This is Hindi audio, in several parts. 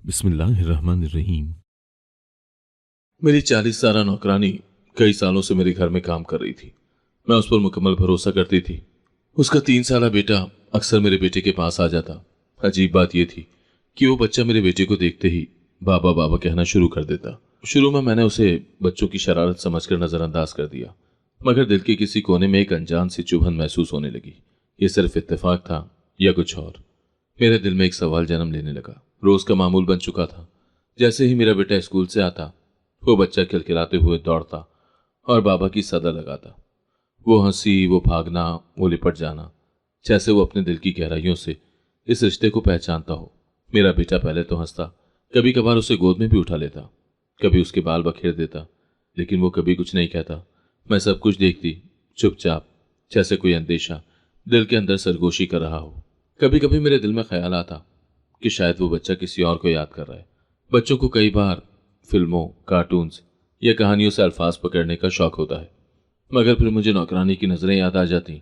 बिस्मिल्लाहिर्रहमानिर्रहीम। मेरी 40 साला नौकरानी कई सालों से मेरे घर में काम कर रही थी। मैं उस पर मुकम्मल भरोसा करती थी। उसका 3 साला बेटा अक्सर मेरे बेटे के पास आ जाता। अजीब बात यह थी कि वो बच्चा मेरे बेटे को देखते ही बाबा बाबा कहना शुरू कर देता। शुरू में मैंने उसे बच्चों की शरारत समझकर नजरअंदाज कर दिया, मगर दिल के किसी कोने में एक अनजान सी चुभन महसूस होने लगी। ये सिर्फ इत्तेफाक था या कुछ और? मेरे दिल में एक सवाल जन्म लेने लगा। रोज का मामूल बन चुका था। जैसे ही मेरा बेटा स्कूल से आता, वो बच्चा खिलखिलाते हुए दौड़ता और बाबा की सदा लगाता। वो हंसी, वो भागना, वो लिपट जाना, जैसे वो अपने दिल की गहराइयों से इस रिश्ते को पहचानता हो। मेरा बेटा पहले तो हंसता, कभी कभार उसे गोद में भी उठा लेता, कभी उसके बाल बखेर देता, लेकिन वो कभी कुछ नहीं कहता। मैं सब कुछ देखती, चुपचाप, जैसे कोई अंदेशा दिल के अंदर सरगोशी कर रहा हो। कभी कभी मेरे दिल में ख्याल आता कि शायद वो बच्चा किसी और को याद कर रहा है। बच्चों को कई बार फिल्मों, कार्टून्स या कहानियों से अल्फाज पकड़ने का शौक होता है, मगर फिर मुझे नौकरानी की नजरें याद आ जाती,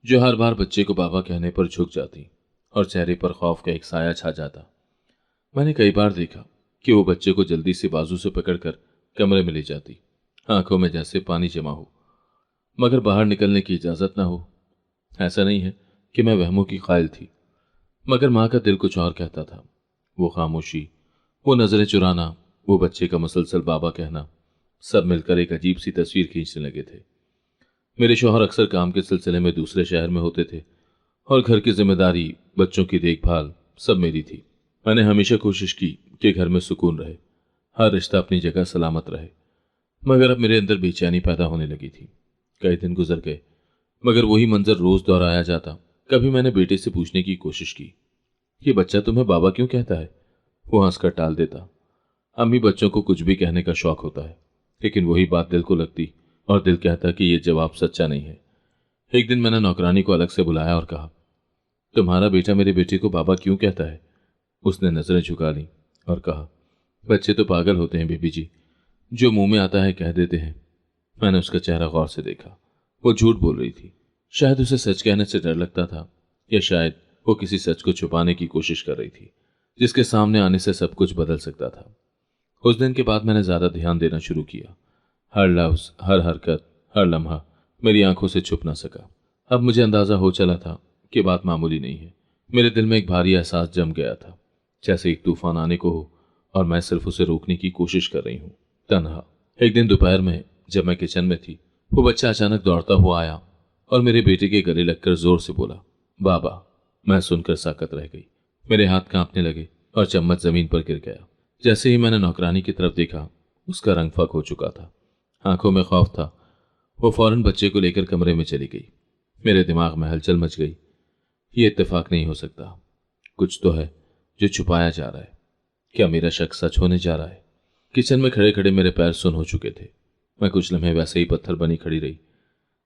जो हर बार बच्चे को बाबा कहने पर झुक जाती और चेहरे पर खौफ का एक साया छा जाता। मैंने कई बार देखा कि वो बच्चे को जल्दी से बाजू से पकड़कर कमरे में ले जाती, आंखों में जैसे पानी जमा हो, मगर बाहर निकलने की इजाजत ना हो। ऐसा नहीं है कि मैं वहमों की कायल थी, मगर माँ का दिल कुछ और कहता था। वो खामोशी, वो नजरें चुराना, वो बच्चे का मुसलसल बाबा कहना, सब मिलकर एक अजीब सी तस्वीर खींचने लगे थे। मेरे शौहर अक्सर काम के सिलसिले में दूसरे शहर में होते थे और घर की जिम्मेदारी, बच्चों की देखभाल सब मेरी थी। मैंने हमेशा कोशिश की कि घर में सुकून रहे, हर रिश्ता अपनी जगह सलामत रहे, मगर अब मेरे अंदर बेचैनी पैदा होने लगी थी। कई दिन गुजर गए, मगर वही मंजर रोज दोहराया जाता। कभी मैंने बेटे से पूछने की कोशिश की, ये बच्चा तुम्हें बाबा क्यों कहता है? वो हंसकर टाल देता। अम्मी, बच्चों को कुछ भी कहने का शौक होता है, लेकिन वही बात दिल को लगती और दिल कहता कि ये जवाब सच्चा नहीं है। एक दिन मैंने नौकरानी को अलग से बुलाया और कहा, तुम्हारा बेटा मेरे बेटे को बाबा क्यों कहता है? उसने नजरें झुका ली और कहा, बच्चे तो पागल होते हैं बेबी जी, जो मुंह में आता है कह देते हैं। मैंने उसका चेहरा गौर से देखा। वो झूठ बोल रही थी। शायद उसे सच कहने से डर लगता था, या शायद वो किसी सच को छुपाने की कोशिश कर रही थी, जिसके सामने आने से सब कुछ बदल सकता था। उस दिन के बाद मैंने ज्यादा ध्यान देना शुरू किया। हर लफ्ज, हर हरकत, हर लम्हा मेरी आंखों से छुप ना सका। अब मुझे अंदाजा हो चला था कि बात मामूली नहीं है। मेरे दिल में एक भारी एहसास जम गया था, जैसे एक तूफान आने को हो और मैं सिर्फ उसे रोकने की कोशिश कर रही हूँ, तन्हा। एक दिन दोपहर में जब मैं किचन में थी, वो बच्चा अचानक दौड़ता हुआ आया और मेरे बेटे के गले लगकर जोर से बोला, बाबा। मैं सुनकर साकत रह गई। मेरे हाथ कांपने लगे और चम्मच जमीन पर गिर गया। जैसे ही मैंने नौकरानी की तरफ देखा, उसका रंग फक हो चुका था, आंखों में खौफ था। वो फौरन बच्चे को लेकर कमरे में चली गई। मेरे दिमाग में हलचल मच गई। ये इत्तेफाक नहीं हो सकता, कुछ तो है जो छुपाया जा रहा है। क्या मेरा शक सच होने जा रहा है? किचन में खड़े खड़े मेरे पैर सुन्न हो चुके थे। मैं कुछ लम्हे वैसे ही पत्थर बनी खड़ी रही।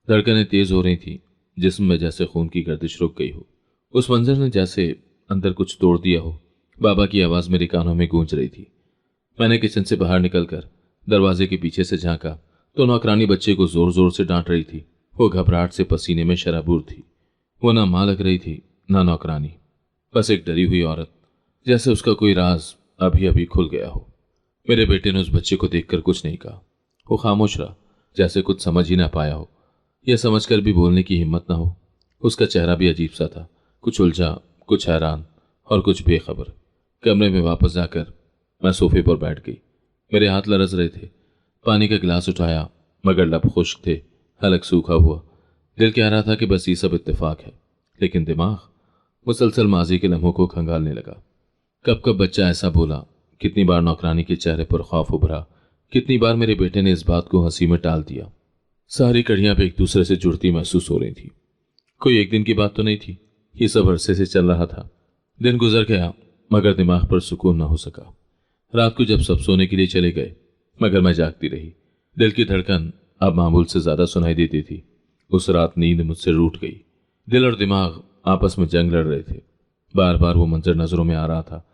धड़कनें तेज हो रही थी, जिस्म में जैसे खून की गर्दिश रुक गई हो। उस मंजर ने जैसे अंदर कुछ तोड़ दिया हो। बाबा की आवाज मेरे कानों में गूंज रही थी। मैंने किचन से बाहर निकलकर दरवाजे के पीछे से झांका तो नौकरानी बच्चे को जोर जोर से डांट रही थी। वो घबराहट से पसीने में शराबूर थी। वो ना मां लग रही थी, ना नौकरानी, बस एक डरी हुई औरत, जैसे उसका कोई राज अभी अभी खुल गया हो। मेरे बेटे ने उस बच्चे को देखकर कुछ नहीं कहा। वो खामोश रहा, जैसे कुछ समझ ही ना पाया हो, यह समझकर भी बोलने की हिम्मत ना हो। उसका चेहरा भी अजीब सा था, कुछ उलझा, कुछ हैरान और कुछ बेखबर। कमरे में वापस जाकर मैं सोफे पर बैठ गई। मेरे हाथ लरज रहे थे। पानी का गिलास उठाया, मगर लब खुश्क थे, हलक सूखा हुआ। दिल कह रहा था कि बस ये सब इत्तेफाक है, लेकिन दिमाग मुसलसल माजी के लम्हों को खंगालने लगा। कब कब बच्चा ऐसा बोला, कितनी बार नौकरानी के चेहरे पर खौफ उभरा, कितनी बार मेरे बेटे ने इस बात को हंसी में टाल दिया। सारी कड़ियां भी एक दूसरे से जुड़ती महसूस हो रही थी। कोई एक दिन की बात तो नहीं थी, ये सब अरसे से चल रहा था। दिन गुजर गया, मगर दिमाग पर सुकून न हो सका। रात को जब सब सोने के लिए चले गए, मगर मैं जागती रही। दिल की धड़कन अब मामूल से ज्यादा सुनाई देती थी। उस रात नींद मुझसे रूठ गई। दिल और दिमाग आपस में जंग लड़ रहे थे। बार बार वो मंजर नजरों में आ रहा था,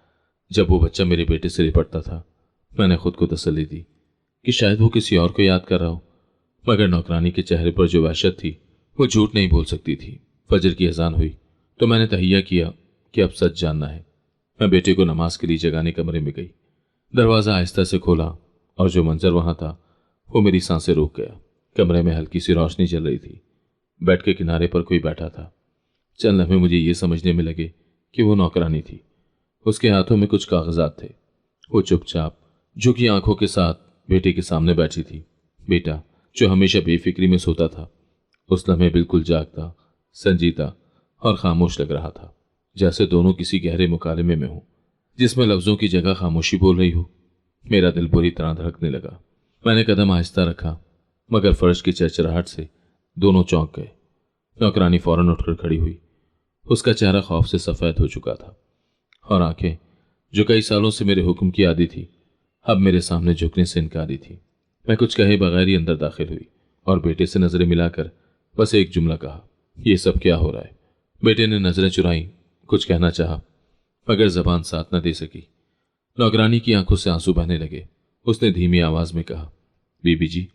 जब वो बच्चा मेरे बेटे से लिपटता था। मैंने खुद को तसल्ली दी कि शायद वो किसी और को याद कर रहा हो, मगर नौकरानी के चेहरे पर जो वहशत थी, वो झूठ नहीं बोल सकती थी। फजर की अजान हुई तो मैंने तहिया किया कि अब सच जानना है। मैं बेटे को नमाज के लिए जगाने कमरे में गई। दरवाज़ा आहिस्ता से खोला और जो मंजर वहां था वो मेरी सांसें रोक गया। कमरे में हल्की सी रोशनी जल रही थी। बेड के किनारे पर कोई बैठा था। चंद लम्हे मुझे ये समझने में लगे कि वो नौकरानी थी। उसके हाथों में कुछ कागजात थे। वो चुपचाप झुकी आंखों के साथ बेटे के सामने बैठी थी। बेटा जो हमेशा बेफिक्री में सोता था उस लम्हे बिल्कुल जागता, संजीदा और खामोश लग रहा था, जैसे दोनों किसी गहरे मुकालमे में हों जिसमें लफ्जों की जगह खामोशी बोल रही हो। मेरा दिल बुरी तरह धड़कने लगा। मैंने कदम आहिस्ता रखा, मगर फर्श की चरचराहट से दोनों चौंक गए। नौकरानी फौरन उठकर खड़ी हुई। उसका चेहरा खौफ से सफ़ेद हो चुका था और आंखें, जो कई सालों से मेरे हुक्म की आदी थी, अब मेरे सामने झुकने से इनकारी थी। मैं कुछ कहे बगैर ही अंदर दाखिल हुई और बेटे से नजरें मिलाकर बस एक जुमला कहा, ये सब क्या हो रहा है। बेटे ने नजरें चुराई, कुछ कहना चाहा मगर जबान साथ न दे सकी। नौकरानी की आंखों से आंसू बहने लगे। उसने धीमी आवाज में कहा, बीबी जी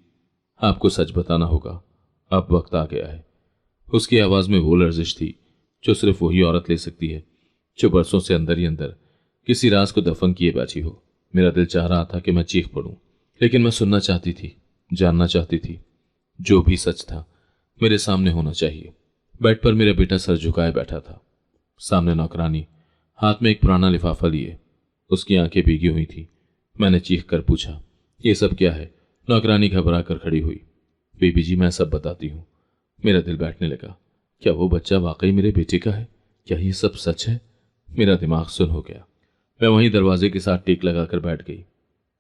आपको सच बताना होगा, अब वक्त आ गया है। उसकी आवाज में वो लर्जिश थी जो सिर्फ वही औरत ले सकती है जो बरसों से अंदर ही अंदर किसी राज को दफन किए बैठी हो। मेरा दिल चाह रहा था कि मैं चीख पड़ूं, लेकिन मैं सुनना चाहती थी, जानना चाहती थी। जो भी सच था मेरे सामने होना चाहिए। बेड पर मेरा बेटा सर झुकाए बैठा था। सामने नौकरानी हाथ में एक पुराना लिफाफा लिए। उसकी आंखें भीगी हुई थी। मैंने चीख कर पूछा, ये सब क्या है। नौकरानी घबरा कर खड़ी हुई। बीबी जी मैं सब बताती हूँ। मेरा दिल बैठने लगा। क्या वो बच्चा वाकई मेरे बेटे का है? क्या ये सब सच है? मेरा दिमाग सुन्न हो गया। मैं वहीं दरवाजे के साथ टेक लगाकर बैठ गई।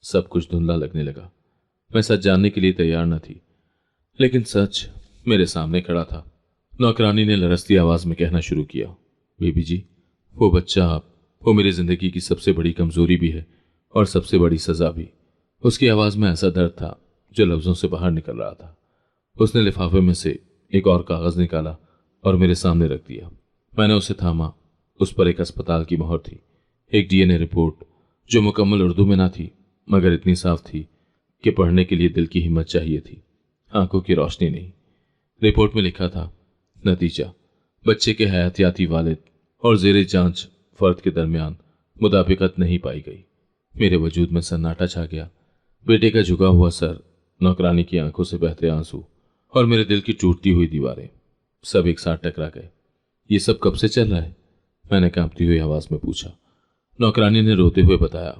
सब कुछ धुंधला लगने लगा। मैं सच जानने के लिए तैयार न थी, लेकिन सच मेरे सामने खड़ा था। नौकरानी ने लरसती आवाज में कहना शुरू किया, बीबी जी वो बच्चा वो मेरी जिंदगी की सबसे बड़ी कमजोरी भी है और सबसे बड़ी सजा भी। उसकी आवाज में ऐसा दर्द था जो लफ्जों से बाहर निकल रहा था। उसने लिफाफे में से एक और कागज निकाला और मेरे सामने रख दिया। मैंने उसे थामा। उस पर एक अस्पताल की मोहर थी, एक डीएनए रिपोर्ट जो मुकम्मल उर्दू में ना थी मगर इतनी साफ थी कि पढ़ने के लिए दिल की हिम्मत चाहिए थी, आंखों की रोशनी नहीं। रिपोर्ट में लिखा था, नतीजा बच्चे के हयातियाती वालिद और जेरे जांच फर्द के दरमियान मुताबिकत नहीं पाई गई। मेरे वजूद में सन्नाटा छा गया। बेटे का झुका हुआ सर, नौकरानी की आंखों से बहते आंसू और मेरे दिल की टूटती हुई दीवारें सब एक साथ टकरा गए। ये सब कब से चल रहा है? मैंने कांपती हुई आवाज में पूछा। नौकरानी ने रोते हुए बताया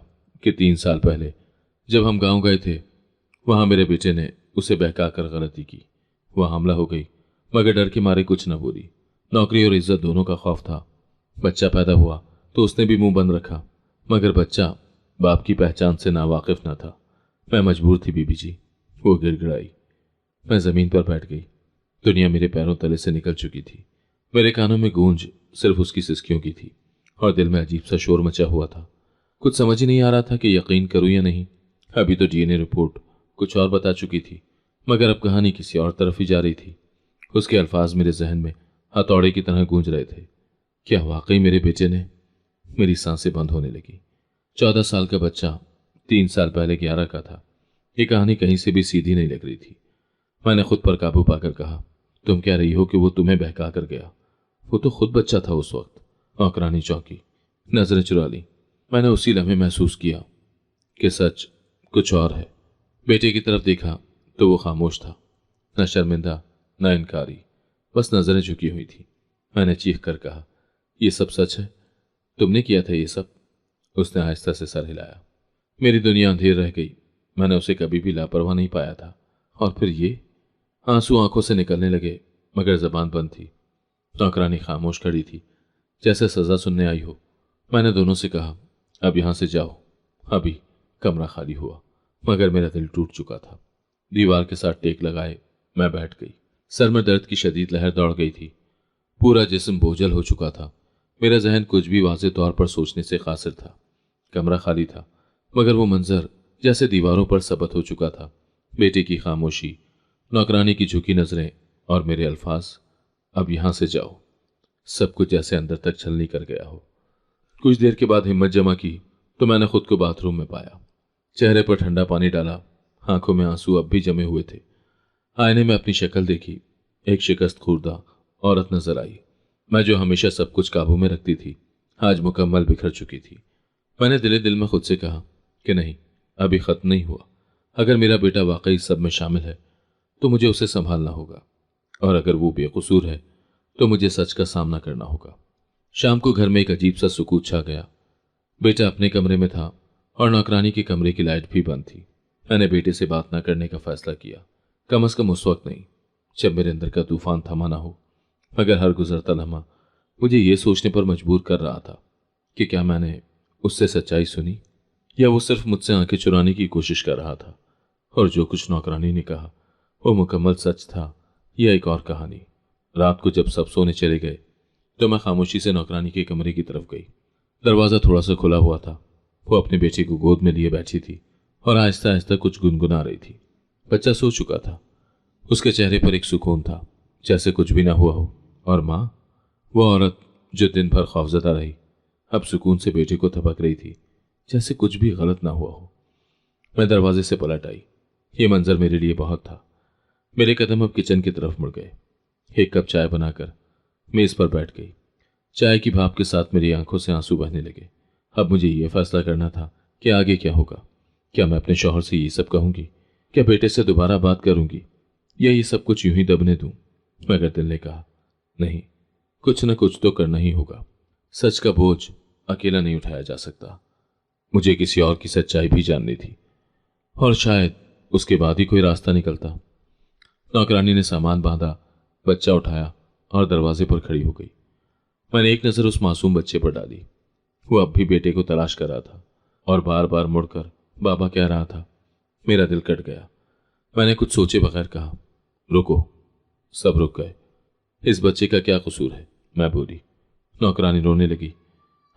कि 3 साल पहले जब हम गांव गए थे, वहां मेरे बेटे ने उसे बहकाकर गलती की। वह हमला हो गई मगर डर के मारे कुछ न बोली। नौकरी और इज्जत दोनों का खौफ था। बच्चा पैदा हुआ तो उसने भी मुंह बंद रखा, मगर बच्चा बाप की पहचान से नावाकिफ न था। मैं मजबूर थी बीबी जी। वो गिड़गिड़ाई। मैं जमीन पर बैठ गई। दुनिया मेरे पैरों तले से निकल चुकी थी। मेरे कानों में गूंज सिर्फ उसकी सिसकियों की थी और दिल में अजीब सा शोर मचा हुआ था। कुछ समझ ही नहीं आ रहा था कि यकीन करूं या नहीं। अभी तो डीएनए रिपोर्ट कुछ और बता चुकी थी, मगर अब कहानी किसी और तरफ ही जा रही थी। उसके अल्फाज मेरे जहन में हथौड़े की तरह गूंज रहे थे। क्या वाकई मेरे बेटे ने? मेरी सांसें बंद होने लगी। 14 साल का बच्चा 3 साल पहले 11 का था। ये कहानी कहीं से भी सीधी नहीं लग रही थी। मैंने खुद पर काबू पाकर कहा, तुम कह रही हो कि वो तुम्हें बहका कर गया? वो तो खुद बच्चा था उस वक्त। नौकरानी चौंकी, नजरें चुरा ली। मैंने उसी लम्हे महसूस किया कि सच कुछ और है। बेटे की तरफ देखा तो वो खामोश था, न शर्मिंदा न इनकारी, बस नजरें झुकी हुई थी। मैंने चीख कर कहा, ये सब सच है? तुमने किया था ये सब? उसने आहिस्ता से सर हिलाया। मेरी दुनिया अंधेर रह गई। मैंने उसे कभी भी लापरवाह नहीं पाया था। और फिर ये? आंसू आंखों से निकलने लगे मगर जबान बंद थी। नौकरानी खामोश खड़ी थी, जैसे सजा सुनने आई हो। मैंने दोनों से कहा, अब यहां से जाओ। अभी कमरा खाली हुआ मगर मेरा दिल टूट चुका था। दीवार के साथ टेक लगाए मैं बैठ गई। सर में दर्द की शदीद लहर दौड़ गई थी। पूरा जिस्म बोझल हो चुका था। मेरा जहन कुछ भी वाज़ेह तौर पर सोचने से कासिर था। कमरा खाली था मगर वो मंजर जैसे दीवारों पर सबत हो चुका था। बेटे की खामोशी, नौकरानी की झुकी नजरें और मेरे अल्फाज, अब यहां से जाओ। सब कुछ जैसे अंदर तक छलनी कर गया हो। कुछ देर के बाद हिम्मत जमा की तो मैंने खुद को बाथरूम में पाया। चेहरे पर ठंडा पानी डाला। आंखों में आंसू अब भी जमे हुए थे। आईने में अपनी शक्ल देखी। एक शिकस्त खुर्दा औरत नजर आई। मैं जो हमेशा सब कुछ काबू में रखती थी, आज मुकम्मल बिखर चुकी थी। मैंने दिले दिल में खुद से कहा कि नहीं, अभी खत्म नहीं हुआ। अगर मेरा बेटा वाकई सब में शामिल है तो मुझे उसे संभालना होगा, और अगर वो बेकसूर है तो मुझे सच का सामना करना होगा। शाम को घर में एक अजीब सा सुकून छा गया। बेटा अपने कमरे में था और नौकरानी के कमरे की लाइट भी बंद थी। मैंने बेटे से बात न करने का फैसला किया, कम से कम उस वक्त नहीं जब मेरे अंदर का तूफान थमा ना हो। मगर हर गुजरता लम्हा मुझे ये सोचने पर मजबूर कर रहा था कि क्या मैंने उससे सच्चाई सुनी, या वो सिर्फ मुझसे आंखें चुराने की कोशिश कर रहा था, और जो कुछ नौकरानी ने कहा वो मुकम्मल सच था या एक और कहानी। रात को जब सब सोने चले गए तो मैं खामोशी से नौकरानी के कमरे की तरफ गई। दरवाज़ा थोड़ा सा खुला हुआ था। वो अपने बेटे को गोद में लिए बैठी थी और आहिस्ता आहिस्ता कुछ गुनगुना रही थी। बच्चा सो चुका था। उसके चेहरे पर एक सुकून था, जैसे कुछ भी ना हुआ हो। और माँ, वो औरत जो दिन भर खौफजदा रही, अब सुकून से बेटे को थपक रही थी, जैसे कुछ भी गलत ना हुआ हो। मैं दरवाजे से पलट आई। ये मंजर मेरे लिए बहुत था। मेरे कदम अब किचन की तरफ मुड़ गए। एक कप चाय बनाकर मेज पर बैठ गई। चाय की भाप के साथ मेरी आंखों से आंसू बहने लगे। अब मुझे यह फैसला करना था कि आगे क्या होगा। क्या मैं अपने शौहर से ये सब कहूंगी? क्या बेटे से दोबारा बात करूंगी, या ये सब कुछ यूं ही दबने दूं? मगर दिल ने कहा नहीं, कुछ न कुछ तो करना ही होगा। सच का बोझ अकेला नहीं उठाया जा सकता। मुझे किसी और की सच्चाई भी जाननी थी, और शायद उसके बाद ही कोई रास्ता निकलता। नौकरानी ने सामान बांधा, बच्चा उठाया और दरवाजे पर खड़ी हो गई। मैंने एक नज़र उस मासूम बच्चे पर डाली। वो अब भी बेटे को तलाश कर रहा था और बार बार मुड़कर बाबा कह रहा था। मेरा दिल कट गया। मैंने कुछ सोचे बगैर कहा, रुको। सब रुक गए। इस बच्चे का क्या कसूर है? मैं बोली। नौकरानी रोने लगी।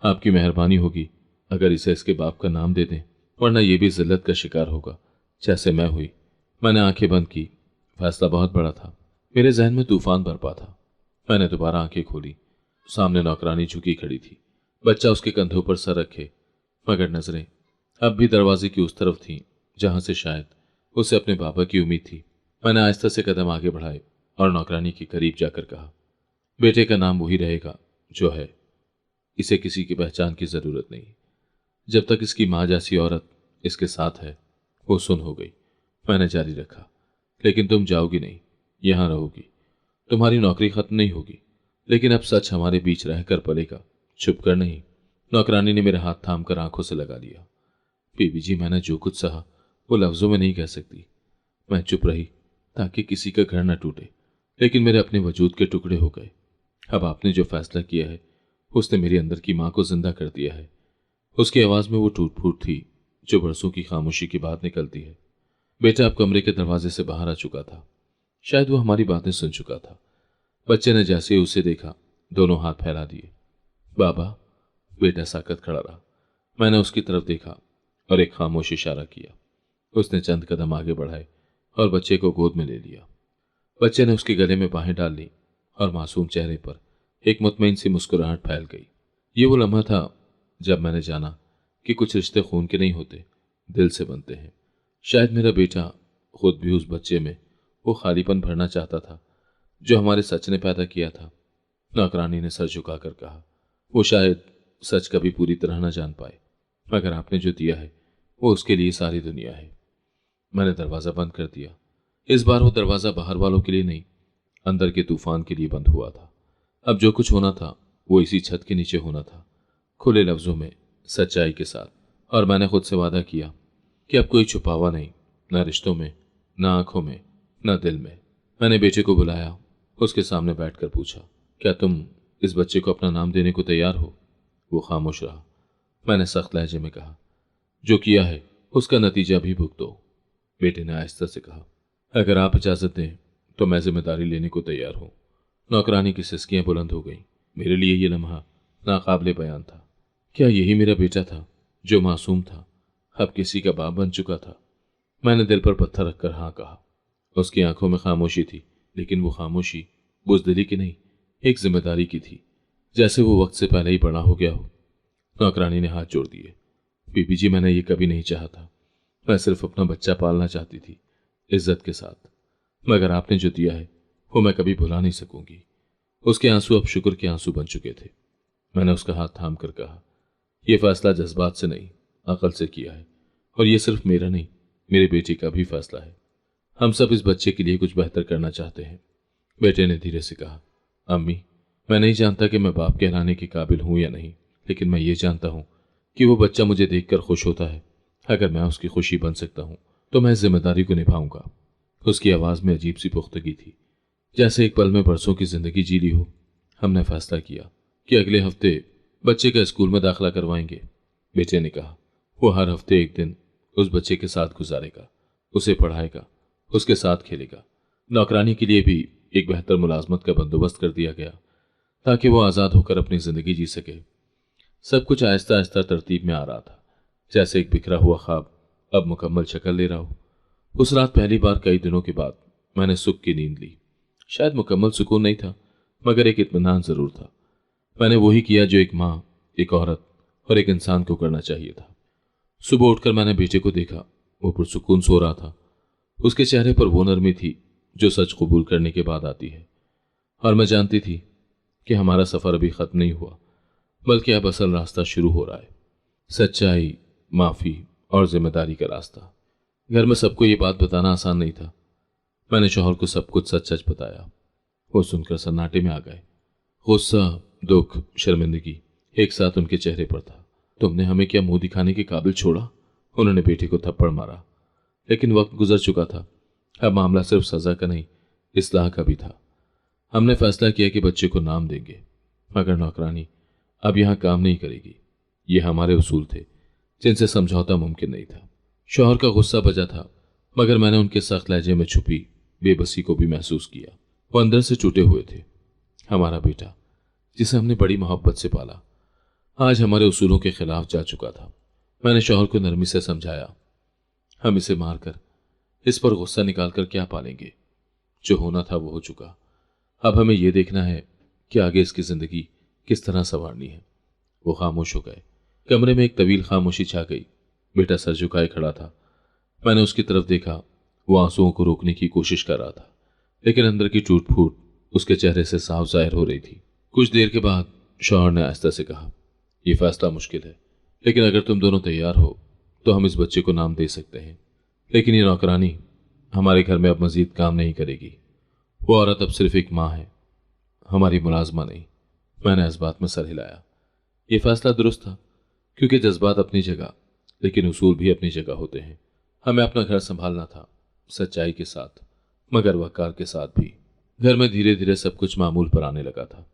आपकी मेहरबानी होगी अगर इसे इसके बाप का नाम दे दें, वरना यह भी जिल्लत का शिकार होगा जैसे मैं हुई। मैंने आंखें बंद की। फैसला बहुत बड़ा था। मेरे जहन में तूफान बरपा था। मैंने दोबारा आंखें खोली। सामने नौकरानी झुकी खड़ी थी, बच्चा उसके कंधों पर सर रखे, मगर नजरें अब भी दरवाजे की उस तरफ थीं जहां से शायद उसे अपने बाबा की उम्मीद थी। मैंने आहिस्ता से कदम आगे बढ़ाए और नौकरानी के करीब जाकर कहा, बेटे का नाम वही रहेगा जो है। इसे किसी की पहचान की जरूरत नहीं। जब तक इसकी माँ जैसी औरत इसके साथ है। वो सुन हो गई। मैंने जारी रखा, लेकिन तुम जाओगी नहीं, यहां रहोगी। तुम्हारी नौकरी खत्म नहीं होगी, लेकिन अब सच हमारे बीच रहकर पलेगा, छुप कर नहीं। नौकरानी ने मेरे हाथ थाम कर आंखों से लगा लिया। बीबी जी, मैंने जो कुछ सहा वो लफ्जों में नहीं कह सकती। मैं चुप रही ताकि किसी का घर न टूटे, लेकिन मेरे अपने वजूद के टुकड़े हो गए। अब आपने जो फैसला किया है उसने मेरे अंदर की माँ को जिंदा कर दिया है। उसकी आवाज में वो टूट फूट थी जो बरसों की खामोशी की बात निकलती है। बेटा अब कमरे के दरवाजे से बाहर आ चुका था। शायद वो हमारी बातें सुन चुका था। बच्चे ने जैसे ही उसे देखा, दोनों हाथ फैला दिए। बाबा। बेटा साकत खड़ा रहा। मैंने उसकी तरफ देखा और एक खामोश इशारा किया। उसने चंद कदम आगे बढ़ाए और बच्चे को गोद में ले लिया। बच्चे ने उसके गले में बाहें डाल ली और मासूम चेहरे पर एक मुतमईन सी मुस्कुराहट फैल गई। ये वो लम्हा था जब मैंने जाना कि कुछ रिश्ते खून के नहीं होते, दिल से बनते हैं। शायद मेरा बेटा खुद भी उस बच्चे में वो खालीपन भरना चाहता था जो हमारे सच ने पैदा किया था। नौकरानी ने सर झुकाकर कहा, वो शायद सच कभी पूरी तरह न जान पाए, मगर आपने जो दिया है वो उसके लिए सारी दुनिया है। मैंने दरवाजा बंद कर दिया। इस बार वो दरवाजा बाहर वालों के लिए नहीं, अंदर के तूफान के लिए बंद हुआ था। अब जो कुछ होना था वो इसी छत के नीचे होना था, खुले लफ्जों में, सच्चाई के साथ। और मैंने खुद से वादा किया कि अब कोई छुपावा नहीं, न रिश्तों में, न आंखों में, न दिल में। मैंने बेटे को बुलाया, उसके सामने बैठकर पूछा, क्या तुम इस बच्चे को अपना नाम देने को तैयार हो? वो खामोश रहा। मैंने सख्त लहजे में कहा, जो किया है उसका नतीजा भी भुगतो। बेटे ने आहिस्ता से कहा, अगर आप इजाजत दें तो मैं जिम्मेदारी लेने को तैयार हूं। नौकरानी की सिसकियां बुलंद हो गईं। मेरे लिए ये लम्हा नाकाबिले बयान था। क्या यही मेरा बेटा था जो मासूम था, अब किसी का बाप बन चुका था? मैंने दिल पर पत्थर रखकर हाँ कहा। उसकी आंखों में खामोशी थी, लेकिन वो खामोशी बुजदिली की नहीं, एक जिम्मेदारी की थी, जैसे वो वक्त से पहले ही बड़ा हो गया हो। नौकरानी ने हाथ जोड़ दिए। बीबी जी, मैंने ये कभी नहीं चाहा था। मैं सिर्फ अपना बच्चा पालना चाहती थी, इज्जत के साथ। मगर आपने जो दिया है वो मैं कभी भुला नहीं सकूंगी। उसके आंसू अब शुक्र के आंसू बन चुके थे। मैंने उसका हाथ थाम कर कहा, यह फैसला जज्बात से नहीं, अकल से किया है। और यह सिर्फ मेरा नहीं, मेरे बेटे का भी फैसला है। हम सब इस बच्चे के लिए कुछ बेहतर करना चाहते हैं। बेटे ने धीरे से कहा, अम्मी, मैं नहीं जानता कि मैं बाप कहलाने के काबिल हूं या नहीं, लेकिन मैं ये जानता हूं कि वो बच्चा मुझे देखकर खुश होता है। अगर मैं उसकी खुशी बन सकता हूं तो मैं इस जिम्मेदारी को निभाऊंगा। उसकी आवाज में अजीब सी पुख्तगी थी, जैसे एक पल में बरसों की जिंदगी जी ली हो। हमने फैसला किया कि अगले हफ्ते बच्चे का स्कूल में दाखिला करवाएंगे। बेटे ने कहा, वो हर हफ्ते एक दिन उस बच्चे के साथ गुजारेगा, उसे पढ़ाएगा, उसके साथ खेलेगा। नौकरानी के लिए भी एक बेहतर मुलाजमत का बंदोबस्त कर दिया गया ताकि वो आज़ाद होकर अपनी जिंदगी जी सके। सब कुछ आहिस्ता आहिस्ता तरतीब में आ रहा था, जैसे एक बिखरा हुआ ख्वाब अब मुकम्मल शक्ल ले रहा हो। उस रात पहली बार कई दिनों के बाद मैंने सुख की नींद ली। शायद मुकम्मल सुकून नहीं था, मगर एक इत्मीनान जरूर था। मैंने वही किया जो एक माँ, एक औरत और एक इंसान को करना चाहिए था। सुबह उठकर मैंने बेटे को देखा। वो पुरसुकून सो रहा था। उसके चेहरे पर वो नरमी थी जो सच कबूल करने के बाद आती है। और मैं जानती थी कि हमारा सफर अभी खत्म नहीं हुआ, बल्कि अब असल रास्ता शुरू हो रहा है। सच्चाई, माफी और जिम्मेदारी का रास्ता। घर में सबको ये बात बताना आसान नहीं था। मैंने शौहर को सब कुछ सच सच बताया। वो सुनकर सन्नाटे में आ गए। गुस्सा, दुख, शर्मिंदगी एक साथ उनके चेहरे पर था। तुमने हमें क्या मुंह दिखाने के काबिल छोड़ा? उन्होंने बेटे को थप्पड़ मारा। लेकिन वक्त गुजर चुका था। अब मामला सिर्फ सजा का नहीं, इस्लाह का भी था। हमने फैसला किया कि बच्चे को नाम देंगे, मगर नौकरानी अब यहां काम नहीं करेगी। ये हमारे उसूल थे जिनसे समझौता मुमकिन नहीं था। शौहर का गुस्सा बजा था, मगर मैंने उनके सख्त लहजे में छुपी बेबसी को भी महसूस किया। वो अंदर से टूटे हुए थे। हमारा बेटा, जिसे हमने बड़ी मोहब्बत से पाला, आज हमारे उसूलों के खिलाफ जा चुका था। मैंने शौहर को नरमी से समझाया, हम इसे मारकर, इस पर गुस्सा निकालकर क्या पालेंगे? जो होना था वो हो चुका। अब हमें यह देखना है कि आगे इसकी जिंदगी किस तरह संवारनी है। वो खामोश हो गए। कमरे में एक तवील खामोशी छा गई। बेटा सर झुकाए खड़ा था। मैंने उसकी तरफ देखा। वो आंसुओं को रोकने की कोशिश कर रहा था, लेकिन अंदर की टूट फूट उसके चेहरे से साफ जाहिर हो रही थी। कुछ देर के बाद शौहर ने आहिस्ता से कहा, यह फैसला मुश्किल है, लेकिन अगर तुम दोनों तैयार हो तो हम इस बच्चे को नाम दे सकते हैं। लेकिन ये नौकरानी हमारे घर में अब मजीद काम नहीं करेगी। वो औरत अब सिर्फ एक माँ है, हमारी मुलाजमा नहीं। मैंने इस बात में सर हिलाया। यह फैसला दुरुस्त था, क्योंकि जज्बात अपनी जगह, लेकिन उसूल भी अपनी जगह होते हैं। हमें अपना घर संभालना था, सच्चाई के साथ, मगर वकार के साथ भी। घर में धीरे धीरे सब कुछ मामूल पर आने लगा था।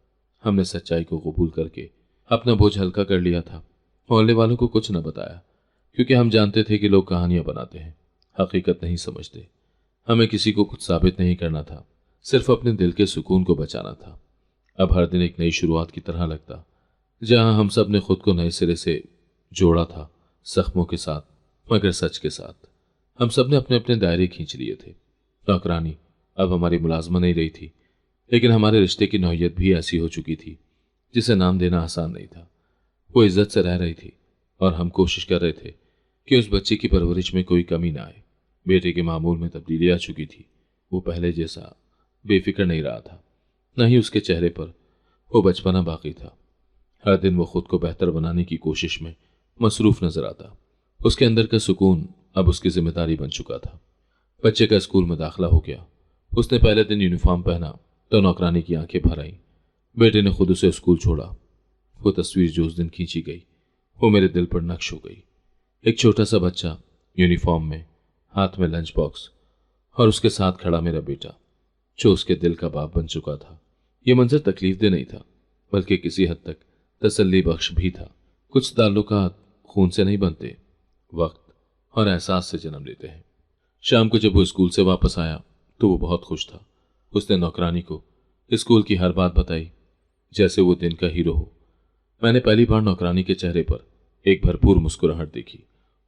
हमने सच्चाई को कबूल करके अपना बोझ हल्का कर लिया था। मोहल्ले वालों को कुछ न बताया, क्योंकि हम जानते थे कि लोग कहानियां बनाते हैं, हकीकत नहीं समझते। हमें किसी को कुछ साबित नहीं करना था, सिर्फ अपने दिल के सुकून को बचाना था। अब हर दिन एक नई शुरुआत की तरह लगता, जहां हम सब ने खुद को नए सिरे से जोड़ा था, जख्मों के साथ, मगर सच के साथ। हम सब ने अपने अपने दायरे खींच लिए थे। नौकरानी अब हमारी मुलाजमा नहीं रही थी, लेकिन हमारे रिश्ते की नौयत भी ऐसी हो चुकी थी जिसे नाम देना आसान नहीं था। वो इज्जत से रह रही थी और हम कोशिश कर रहे थे कि उस बच्चे की परवरिश में कोई कमी ना आए। बेटे के मामूल में तब्दीली आ चुकी थी। वो पहले जैसा बेफिक्र नहीं रहा था, न ही उसके चेहरे पर वो बचपना बाकी था। हर दिन वो खुद को बेहतर बनाने की कोशिश में मसरूफ नजर आता। उसके अंदर का सुकून अब उसकी जिम्मेदारी बन चुका था। बच्चे का स्कूल में दाखिला हो गया। उसने पहले दिन यूनिफॉर्म पहना तो नौकरानी की आंखें भर आईं। बेटे ने खुद उसे स्कूल छोड़ा। वो तस्वीर जो उस दिन खींची गई, वो मेरे दिल पर नक्श हो गई। एक छोटा सा बच्चा यूनिफॉर्म में, हाथ में लंच बॉक्स, और उसके साथ खड़ा मेरा बेटा, जो उसके दिल का बाप बन चुका था। यह मंजर तकलीफदेह नहीं था, बल्कि किसी हद तक तसल्ली बख्श भी था। कुछ ताल्लुकात खून से नहीं बनते, वक्त और एहसास से जन्म लेते हैं। शाम को जब वो स्कूल से वापस आया तो वो बहुत खुश था। उसने नौकरानी को स्कूल की हर बात बताई, जैसे वो दिन का हीरो हो। मैंने पहली बार नौकरानी के चेहरे पर एक भरपूर मुस्कुराहट देखी।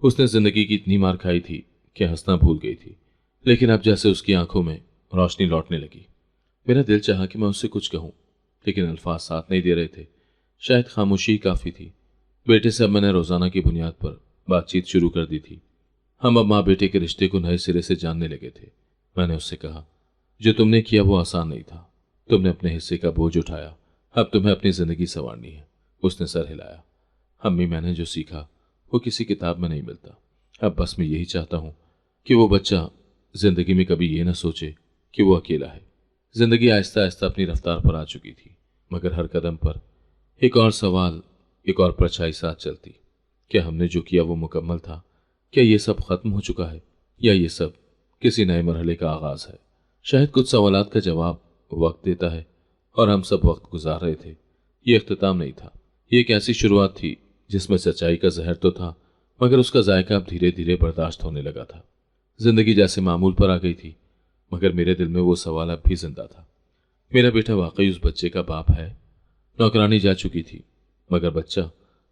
उसने जिंदगी की इतनी मार खाई थी कि हंसना भूल गई थी, लेकिन अब जैसे उसकी आंखों में रोशनी लौटने लगी। मेरा दिल चाहा कि मैं उससे कुछ कहूं, लेकिन अल्फाज साथ नहीं दे रहे थे। शायद खामोशी ही काफी थी। बेटे से अब मैंने रोजाना की बुनियाद पर बातचीत शुरू कर दी थी। हम अब माँ बेटे के रिश्ते को नए सिरे से जानने लगे थे। मैंने उससे कहा, जो तुमने किया वो आसान नहीं था। तुमने अपने हिस्से का बोझ उठाया, अब तुम्हें अपनी जिंदगी संवारनी है। उसने सर हिलाया। अम्मी, मैंने जो सीखा वो किसी किताब में नहीं मिलता। अब बस मैं यही चाहता हूं कि वो बच्चा जिंदगी में कभी ये ना सोचे कि वो अकेला है। जिंदगी आहिस्ता आहिस्ता अपनी रफ्तार पर आ चुकी थी, मगर हर कदम पर एक और सवाल, एक और परछाई साथ चलती। क्या हमने जो किया वो मुकम्मल था? क्या ये सब खत्म हो चुका है, या ये सब किसी नए मरहले का आगाज है? शायद कुछ सवालात का जवाब वक्त देता है, और हम सब वक्त गुजार रहे थे। ये इख्तिताम नहीं था, ये एक ऐसी शुरुआत थी जिसमें सच्चाई का जहर तो था, मगर उसका जायका अब धीरे धीरे बर्दाश्त होने लगा था। जिंदगी जैसे मामूल पर आ गई थी, मगर मेरे दिल में वो सवाल अब भी जिंदा था। मेरा बेटा वाकई उस बच्चे का बाप है? नौकरानी जा चुकी थी, मगर बच्चा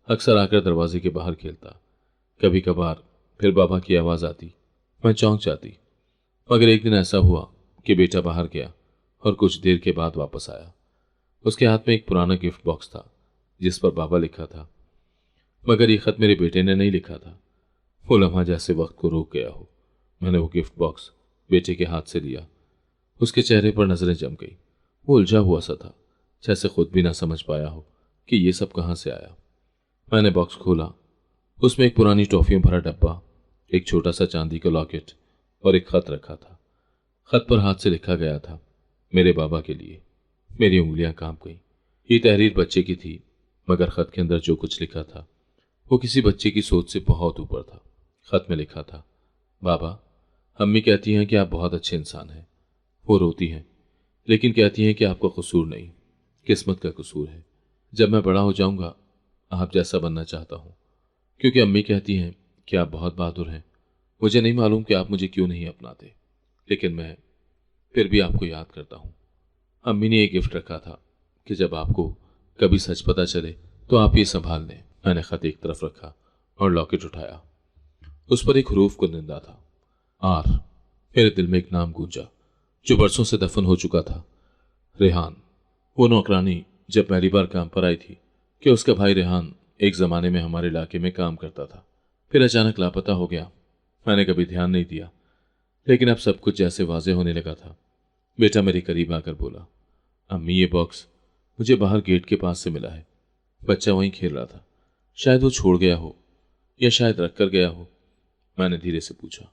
अक्सर आकर दरवाजे के बाहर खेलता। कभी कभार फिर बाबा की आवाज आती, मैं चौंक जाती। मगर एक दिन ऐसा हुआ कि बेटा बाहर गया और कुछ देर के बाद वापस आया। उसके हाथ में एक पुराना गिफ्ट बॉक्स था जिस पर बाबा लिखा था, मगर ये खत मेरे बेटे ने नहीं लिखा था। वो लम्हा जैसे वक्त को रोक गया हो। मैंने वो गिफ्ट बॉक्स बेटे के हाथ से लिया। उसके चेहरे पर नजरें जम गई। वो उलझा हुआ सा था, जैसे खुद भी ना समझ पाया हो कि ये सब कहां से आया। मैंने बॉक्स खोला। उसमें एक पुरानी टॉफियों भरा डब्बा, एक छोटा सा चांदी का लॉकेट और एक खत रखा था। खत पर हाथ से लिखा गया था, मेरे बाबा के लिए। मेरी उंगलियां कांप गईं। ये तहरीर बच्चे की थी, मगर खत के अंदर जो कुछ लिखा था वो किसी बच्चे की सोच से बहुत ऊपर था। खत में लिखा था, बाबा, अम्मी कहती हैं कि आप बहुत अच्छे इंसान हैं। वो रोती हैं, लेकिन कहती हैं कि आपका कसूर नहीं, किस्मत का कसूर है। जब मैं बड़ा हो जाऊंगा आप जैसा बनना चाहता हूं, क्योंकि अम्मी कहती हैं कि आप बहुत बहादुर हैं। मुझे नहीं मालूम कि आप मुझे क्यों नहीं अपनाते, लेकिन मैं फिर भी आपको याद करता हूं। अम्मी ने एक गिफ्ट रखा था कि जब आपको कभी सच पता चले तो आप ये संभाल लें। मैंने खत एक तरफ रखा और लॉकेट उठाया। उस पर एक हरूफ कुनिंदा था, आर। मेरे दिल में एक नाम गूंजा जो बरसों से दफन हो चुका था, रेहान। वो नौकरानी जब पहली बार काम पर आई थी कि उसका भाई रेहान एक जमाने में हमारे इलाके में काम करता था, फिर अचानक लापता हो गया। मैंने कभी ध्यान नहीं दिया, लेकिन अब सब कुछ जैसे वाजे होने लगा था। बेटा मेरे करीब आकर बोला, अम्मी, ये बॉक्स मुझे बाहर गेट के पास से मिला है। बच्चा वहीं खेल रहा था, शायद वो छोड़ गया हो या शायद रख कर गया हो। मैंने धीरे से पूछा,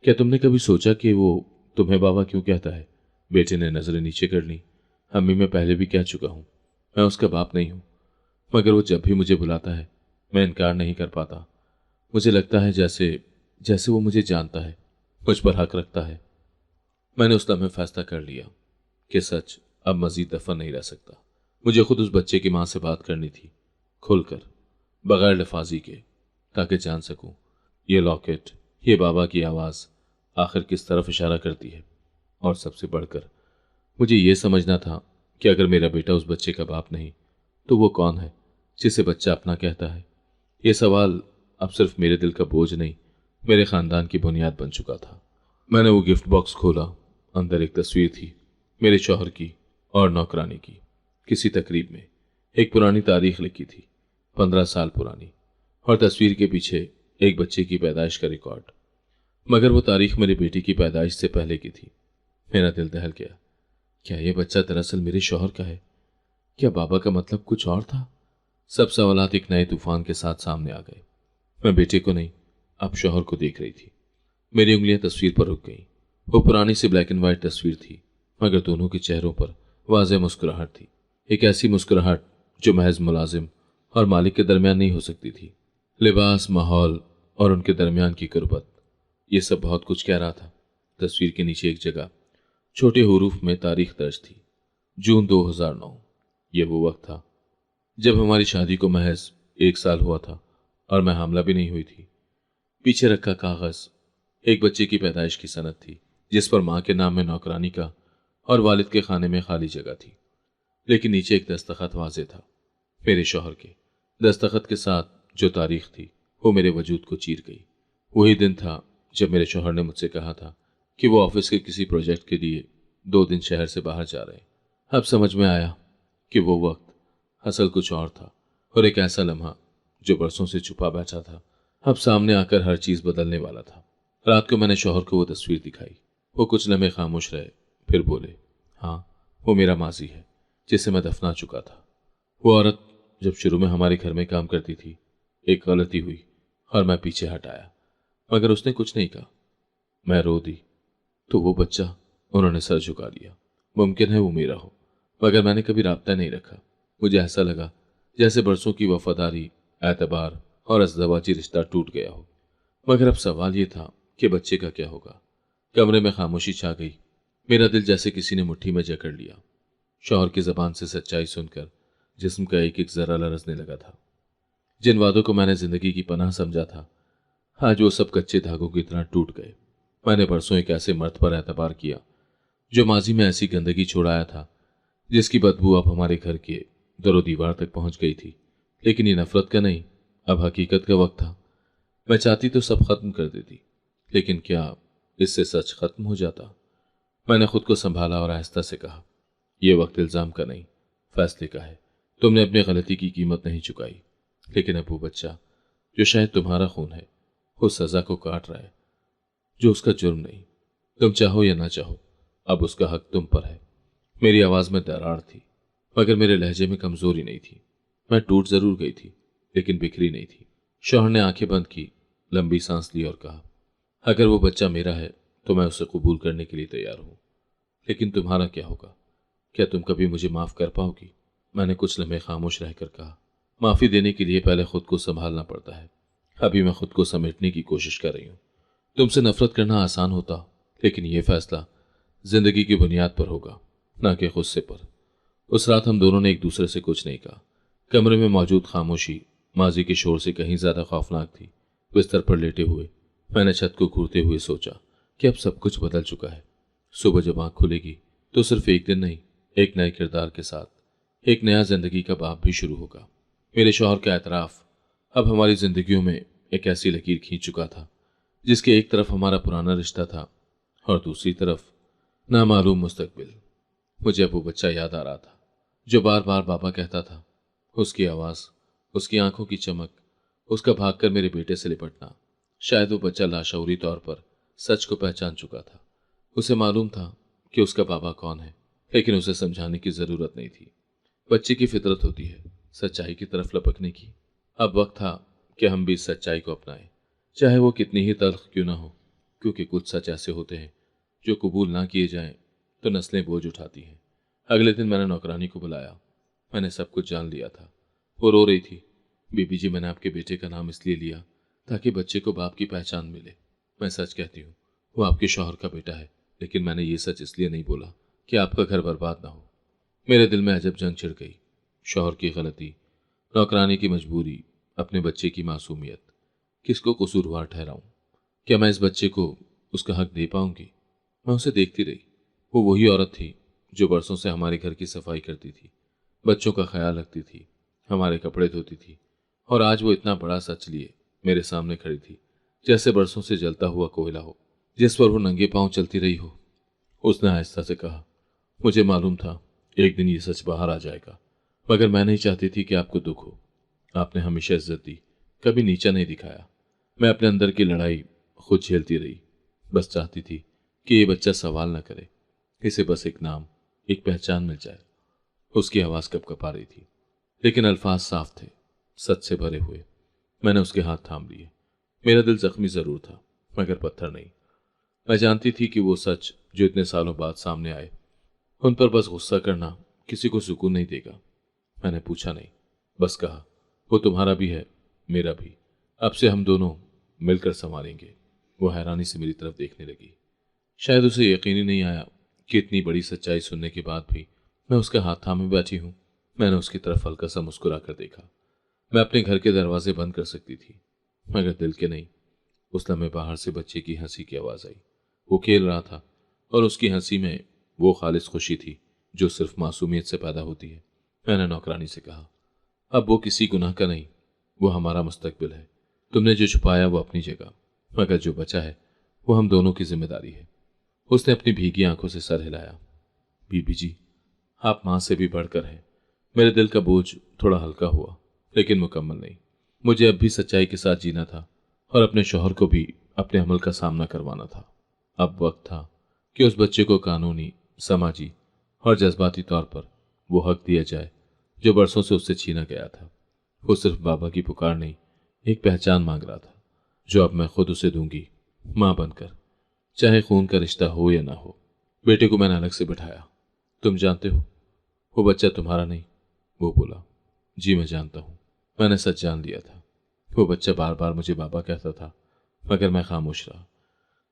क्या तुमने कभी सोचा कि वो तुम्हें बाबा क्यों कहता है? बेटे ने नजरें नीचे कर ली। अम्मी, मैं पहले भी कह चुका हूं, मैं उसका बाप नहीं हूं, मगर वो जब भी मुझे बुलाता है मैं इनकार नहीं कर पाता। मुझे लगता है जैसे जैसे वो मुझे जानता है, मुझ पर हक रखता है। मैंने उस लम्हे फैसला कर लिया कि सच अब मजीद दफन नहीं रह सकता। मुझे खुद उस बच्चे की मां से बात करनी थी, खुलकर, बगैर लफाजी के, ताकि जान सकूं ये लॉकेट, ये बाबा की आवाज आखिर किस तरफ इशारा करती है। और सबसे बढ़कर मुझे यह समझना था कि अगर मेरा बेटा उस बच्चे का बाप नहीं तो वो कौन है जिसे बच्चा अपना कहता है। यह सवाल अब सिर्फ मेरे दिल का बोझ नहीं, मेरे खानदान की बुनियाद बन चुका था। मैंने वो गिफ्ट बॉक्स खोला। अंदर एक तस्वीर थी, मेरे शौहर की और नौकरानी की। किसी तकरीब में एक पुरानी तारीख लिखी थी, 15 साल पुरानी, और तस्वीर के पीछे एक बच्चे की पैदाइश का रिकॉर्ड। मगर वो तारीख मेरी बेटी की पैदाइश से पहले की थी। मेरा दिल दहल गया। क्या यह बच्चा दरअसल मेरे शौहर का है? क्या बाबा का मतलब कुछ और था? सब सवालात एक नए तूफान के साथ सामने आ गए। मैं बेटे को नहीं, अब शौहर को देख रही थी। मेरी उंगलियां तस्वीर पर रुक गईं। वो पुरानी सी ब्लैक एंड व्हाइट तस्वीर थी, मगर दोनों के चेहरों पर वाज़ेह मुस्कुराहट थी। एक ऐसी मुस्कुराहट जो महज मुलाजिम और मालिक के दरमियान नहीं हो सकती थी। लिबास, माहौल और उनके दरमियान की कुर्बत, ये सब बहुत कुछ कह रहा था। तस्वीर के नीचे एक जगह छोटे हुरूफ में तारीख दर्ज थी, जून 2009। यह वो वक्त था जब हमारी शादी को महज 1 साल हुआ था और मैं हामला भी नहीं हुई थी। पीछे रखा कागज एक बच्चे की पैदाइश की सनद थी, जिस पर मां के नाम में नौकरानी का और वालिद के खाने में खाली जगह थी। लेकिन नीचे एक दस्तखत वाजे था, मेरे शौहर के। दस्तखत के साथ जो तारीख थी वो मेरे वजूद को चीर गई। वही दिन था जब मेरे शौहर ने मुझसे कहा था कि वो ऑफिस के किसी प्रोजेक्ट के लिए 2 दिन शहर से बाहर जा रहे हैं। अब समझ में आया कि वो वक्त असल कुछ और था, और एक ऐसा लम्हा जो बरसों से छुपा बैठा था अब सामने आकर हर चीज बदलने वाला था। रात को मैंने शौहर को वो तस्वीर दिखाई। वो कुछ लम्हे खामोश रहे, फिर बोले, हाँ, वो मेरा माजी है जिसे मैं दफना चुका था। वो औरत जब शुरू में हमारे घर में काम करती थी, एक गलती हुई और मैं पीछे हट आया, मगर उसने कुछ नहीं कहा। मैं रो दी तो वो बच्चा, उन्होंने सर झुका लिया। मुमकिन है वो मेरा हो, मगर मैंने कभी राब्ता नहीं रखा। मुझे ऐसा लगा जैसे बरसों की वफादारी, एतबार और अज़दवाजी रिश्ता टूट गया हो। मगर अब सवाल ये था कि बच्चे का क्या होगा। कमरे में खामोशी छा गई। मेरा दिल जैसे किसी ने मुट्ठी में जकड़ लिया। शौहर की जबान से सच्चाई सुनकर जिस्म का एक एक जरा लरजने लगा था। जिन वादों को मैंने जिंदगी की पनाह समझा था, आज वो सब कच्चे धागों की तरह टूट गए। मैंने परसों एक ऐसे मर्द पर एतबार किया जो माजी में ऐसी गंदगी छोड़ आया था जिसकी बदबू अब हमारे घर के दरो दीवार तक पहुंच गई थी। लेकिन ये नफरत का नहीं, अब हकीकत का वक्त था। मैं चाहती तो सब खत्म कर देती, लेकिन क्या इससे सच खत्म हो जाता? मैंने खुद को संभाला और आहिस्ता से कहा, यह वक्त इल्जाम का नहीं, फैसले का है। तुमने अपनी गलती की कीमत नहीं चुकाई, लेकिन अब वो बच्चा जो शायद तुम्हारा खून है, उस सजा को काट रहा है जो उसका जुर्म नहीं। तुम चाहो या ना चाहो, अब उसका हक तुम पर है। मेरी आवाज में दरार थी, मगर मेरे लहजे में कमजोरी नहीं थी। मैं टूट जरूर गई थी, लेकिन बिखरी नहीं थी। शौहर ने आंखें बंद की, लंबी सांस ली और कहा, अगर वो बच्चा मेरा है तो मैं उसे कबूल करने के लिए तैयार हूं, लेकिन तुम्हारा क्या होगा? क्या तुम कभी मुझे माफ कर पाओगी? मैंने कुछ लम्हे खामोश रहकर कहा, माफी देने के लिए पहले खुद को संभालना पड़ता है। अभी मैं खुद को समेटने की कोशिश कर रही हूं। तुमसे नफरत करना आसान होता, लेकिन यह फैसला जिंदगी की बुनियाद पर होगा, ना कि गुस्से पर। उस रात हम दोनों ने एक दूसरे से कुछ नहीं कहा। कमरे में मौजूद खामोशी माजी के शोर से कहीं ज्यादा खौफनाक थी। बिस्तर पर लेटे हुए मैंने छत को घूरते हुए सोचा कि अब सब कुछ बदल चुका है। सुबह जब आंख खुलेगी तो सिर्फ एक दिन नहीं, एक नए किरदार के साथ एक नया जिंदगी का बाब भी शुरू होगा। मेरे शौहर का एतराफ अब हमारी जिंदगियों में एक ऐसी लकीर खींच चुका था जिसके एक तरफ हमारा पुराना रिश्ता था और दूसरी तरफ नामालूम मुस्तकबिल। मुझे अब वो बच्चा याद आ रहा था जो बार बार बाबा कहता था। उसकी आवाज, उसकी आंखों की चमक, उसका भागकर मेरे बेटे से लिपटना। शायद वो बच्चा लाशऊरी तौर पर सच को पहचान चुका था। उसे मालूम था कि उसका बाबा कौन है, लेकिन उसे समझाने की जरूरत नहीं थी। बच्चे की फितरत होती है सच्चाई की तरफ लपकने की। अब वक्त था कि हम भी इस सच्चाई को अपनाएं, चाहे वो कितनी ही तल्ख क्यों ना हो, क्योंकि कुछ सच ऐसे होते हैं जो कबूल ना किए जाएं तो नस्लें बोझ उठाती हैं। अगले दिन मैंने नौकरानी को बुलाया। मैंने सब कुछ जान लिया था। वो रो रही थी। बीबी जी, मैंने आपके बेटे का नाम इसलिए लिया ताकि बच्चे को बाप की पहचान मिले। मैं सच कहती हूँ, वो आपके शौहर का बेटा है, लेकिन मैंने ये सच इसलिए नहीं बोला कि आपका घर बर्बाद ना हो। मेरे दिल में अजब जंग छिड़ गई। शौहर की गलती, नौकरानी की मजबूरी, अपने बच्चे की मासूमियत। किसको कसूरवार ठहराऊं? क्या मैं इस बच्चे को उसका हक दे पाऊंगी? मैं उसे देखती रही। वो वही औरत थी जो बरसों से हमारे घर की सफाई करती थी, बच्चों का ख्याल रखती थी, हमारे कपड़े धोती थी, और आज वो इतना बड़ा सच लिए मेरे सामने खड़ी थी, जैसे बरसों से जलता हुआ कोयला हो जिस पर वो नंगे पांव चलती रही हो। उसने आहिस्ता से कहा, मुझे मालूम था एक दिन ये सच बाहर आ जाएगा, मगर मैं नहीं चाहती थी कि आपको दुख हो। आपने हमेशा इज्जत दी, कभी नीचा नहीं दिखाया। मैं अपने अंदर की लड़ाई खुद झेलती रही। बस चाहती थी कि ये बच्चा सवाल न करे, इसे बस एक नाम, एक पहचान मिल जाए। उसकी आवाज कपकपा रही थी, लेकिन अल्फाज साफ थे, सच से भरे हुए। मैंने उसके हाथ थाम लिए। मेरा दिल जख्मी जरूर था, मगर पत्थर नहीं। मैं जानती थी कि वो सच जो इतने सालों बाद सामने आए, उन पर बस गुस्सा करना किसी को सुकून नहीं देगा। मैंने पूछा नहीं, बस कहा, वो तुम्हारा भी है, मेरा भी। अब से हम दोनों मिलकर संभालेंगे। वो हैरानी से मेरी तरफ देखने लगी। शायद उसे यकीन ही नहीं आया कि इतनी बड़ी सच्चाई सुनने के बाद भी मैं उसका हाथ थामे बैठी हूं। मैंने उसकी तरफ हल्का सा मुस्कुरा कर देखा। मैं अपने घर के दरवाजे बंद कर सकती थी, मगर दिल के नहीं। उस लम्हे बाहर से बच्चे की हंसी की आवाज आई। वो खेल रहा था और उसकी हंसी में वो खालिस खुशी थी जो सिर्फ मासूमियत से पैदा होती है। मैंने नौकरानी से कहा, अब वो किसी गुनाह का नहीं, वो हमारा मुस्तकबिल है। तुमने जो छुपाया वो अपनी जगह, मगर जो बचा है वो हम दोनों की जिम्मेदारी है। उसने अपनी भीगी आंखों से सर हिलाया। बीबी जी, आप मां से भी बढ़कर हैं। मेरे दिल का बोझ थोड़ा हल्का हुआ, लेकिन मुकम्मल नहीं। मुझे अब भी सच्चाई के साथ जीना था और अपने शौहर को भी अपने अमल का सामना करवाना था। अब वक्त था कि उस बच्चे को कानूनी, समाजी और जज्बाती तौर पर वो हक दिया जाए जो बरसों से उससे छीना गया था। वो सिर्फ बाबा की पुकार नहीं, एक पहचान मांग रहा था, जो अब मैं खुद उसे दूंगी, मां बनकर, चाहे खून का रिश्ता हो या ना हो। बेटे को मैंने अलग से बिठाया। तुम जानते हो, वो बच्चा तुम्हारा नहीं, वो बोला। जी मैं जानता हूं। मैंने सच जान लिया था। वो बच्चा बार बार मुझे बाबा कहता था, मगर मैं खामोश रहा,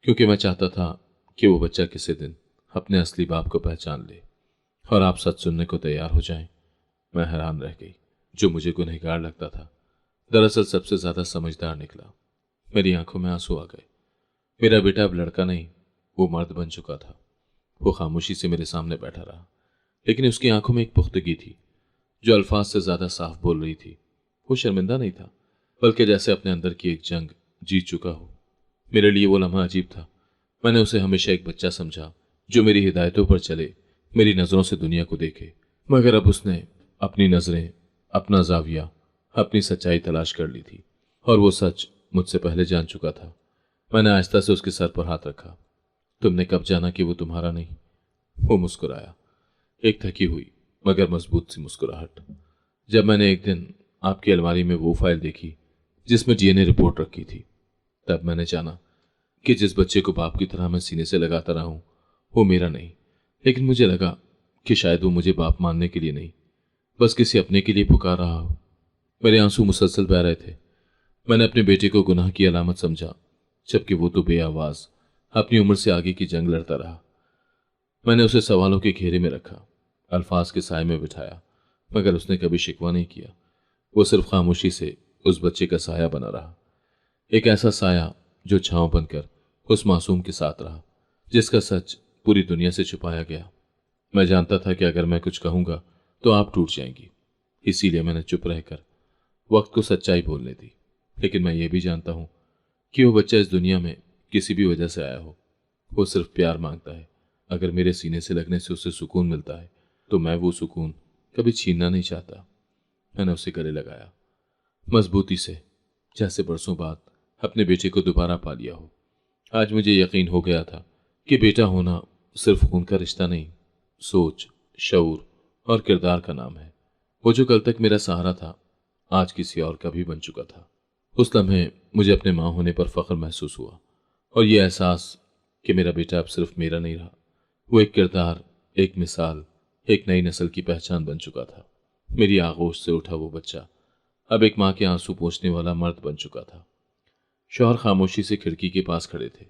क्योंकि मैं चाहता था कि वो बच्चा किसी दिन अपने असली बाप को पहचान ले और आप सच सुनने को तैयार हो जाएं। मैं हैरान रह गई। जो मुझे गुनहगार लगता था, दरअसल सबसे ज्यादा समझदार निकला। मेरी आंखों में आंसू आ गए। मेरा बेटा अब लड़का नहीं, वो मर्द बन चुका था। वो खामोशी से मेरे सामने बैठा रहा, लेकिन उसकी आंखों में एक पुख्तगी थी जो अल्फाज से ज्यादा साफ बोल रही थी। वो शर्मिंदा नहीं था, बल्कि जैसे अपने अंदर की एक जंग जीत चुका हो। मेरे लिए वो लम्हा अजीब था। मैंने उसे हमेशा एक बच्चा समझा, जो मेरी हिदायतों पर चले, मेरी नजरों से दुनिया को देखे। मगर अब उसने अपनी नजरें, अपना जाविया, अपनी सच्चाई तलाश कर ली थी, और वो सच मुझसे पहले जान चुका था। मैंने आहिस्ता से उसके सर पर हाथ रखा। तुमने कब जाना कि वो तुम्हारा नहीं? वो मुस्कुराया, एक थकी हुई मगर मजबूत सी मुस्कुराहट। जब मैंने एक दिन आपकी अलमारी में वो फाइल देखी जिसमें डीएनए रिपोर्ट रखी थी, तब मैंने जाना कि जिस बच्चे को बाप की तरह मैं सीने से लगाता रहा हूं, वो मेरा नहीं। लेकिन मुझे लगा कि शायद वो मुझे बाप मानने के लिए नहीं, बस किसी अपने के लिए पुकार रहा हो। मेरे आंसू मुसलसल बह रहे थे। मैंने अपने बेटे को गुनाह की अलामत समझा, जबकि वो तो बेआवाज अपनी उम्र से आगे की जंग लड़ता रहा। मैंने उसे सवालों के घेरे में रखा, अल्फाज के साय में बिठाया, मगर उसने कभी शिकवा नहीं किया। वो सिर्फ खामोशी से उस बच्चे का साया बना रहा, एक ऐसा साया जो छांव बनकर उस मासूम के साथ रहा, जिसका सच पूरी दुनिया से छुपाया गया। मैं जानता था कि अगर मैं कुछ कहूंगा तो आप टूट जाएंगी, इसीलिए मैंने चुप रहकर वक्त को सच्चाई बोलने दी। लेकिन मैं ये भी जानता हूं कि वो बच्चा इस दुनिया में किसी भी वजह से आया हो, वो सिर्फ प्यार मांगता है। अगर मेरे सीने से लगने से उसे सुकून मिलता है, तो मैं वो सुकून कभी छीनना नहीं चाहता। मैंने उसे गले लगाया, मजबूती से, जैसे बरसों बाद अपने बेटे को दोबारा पा लिया हो। आज मुझे यकीन हो गया था कि बेटा होना सिर्फ खून का रिश्ता नहीं, सोच, शऊर और किरदार का नाम है। वो जो कल तक मेरा सहारा था, आज किसी और का भी बन चुका था। उस लम्हे मुझे अपने मां होने पर फख्र महसूस हुआ, और यह एहसास कि मेरा बेटा अब सिर्फ मेरा नहीं रहा, वो एक किरदार, एक मिसाल, एक नई नस्ल की पहचान बन चुका था। मेरी आगोश से उठा वो बच्चा अब एक मां के आंसू पोंछने वाला मर्द बन चुका था। शौहर खामोशी से खिड़की के पास खड़े थे।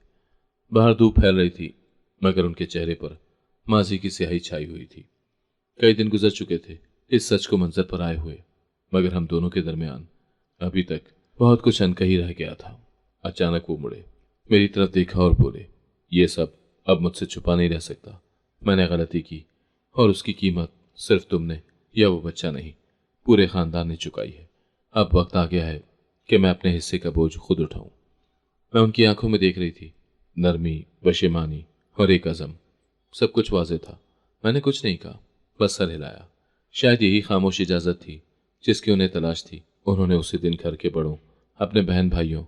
बाहर धूप फैल रही थी, मगर उनके चेहरे पर माजी की स्याही छाई हुई थी। कई दिन गुजर चुके थे इस सच को मंजर पर आए हुए, मगर हम दोनों के दरमियान अभी तक बहुत कुछ अनकही रह गया था। अचानक वो मुड़े, मेरी तरफ देखा और बोले, ये सब अब मुझसे छुपा नहीं रह सकता। मैंने गलती की, और उसकी कीमत सिर्फ तुमने या वो बच्चा नहीं, पूरे खानदान ने चुकाई है। अब वक्त आ गया है कि मैं अपने हिस्से का बोझ खुद उठाऊं। मैं उनकी आंखों में देख रही थी, नरमी, पशेमानी और एक अज़म। सब कुछ वाज़ेह था। मैंने कुछ नहीं कहा, बस सर हिलाया। शायद यही खामोश इजाजत थी जिसकी उन्हें तलाश थी। उन्होंने उसी दिन घर के बड़ों, अपने बहन भाइयों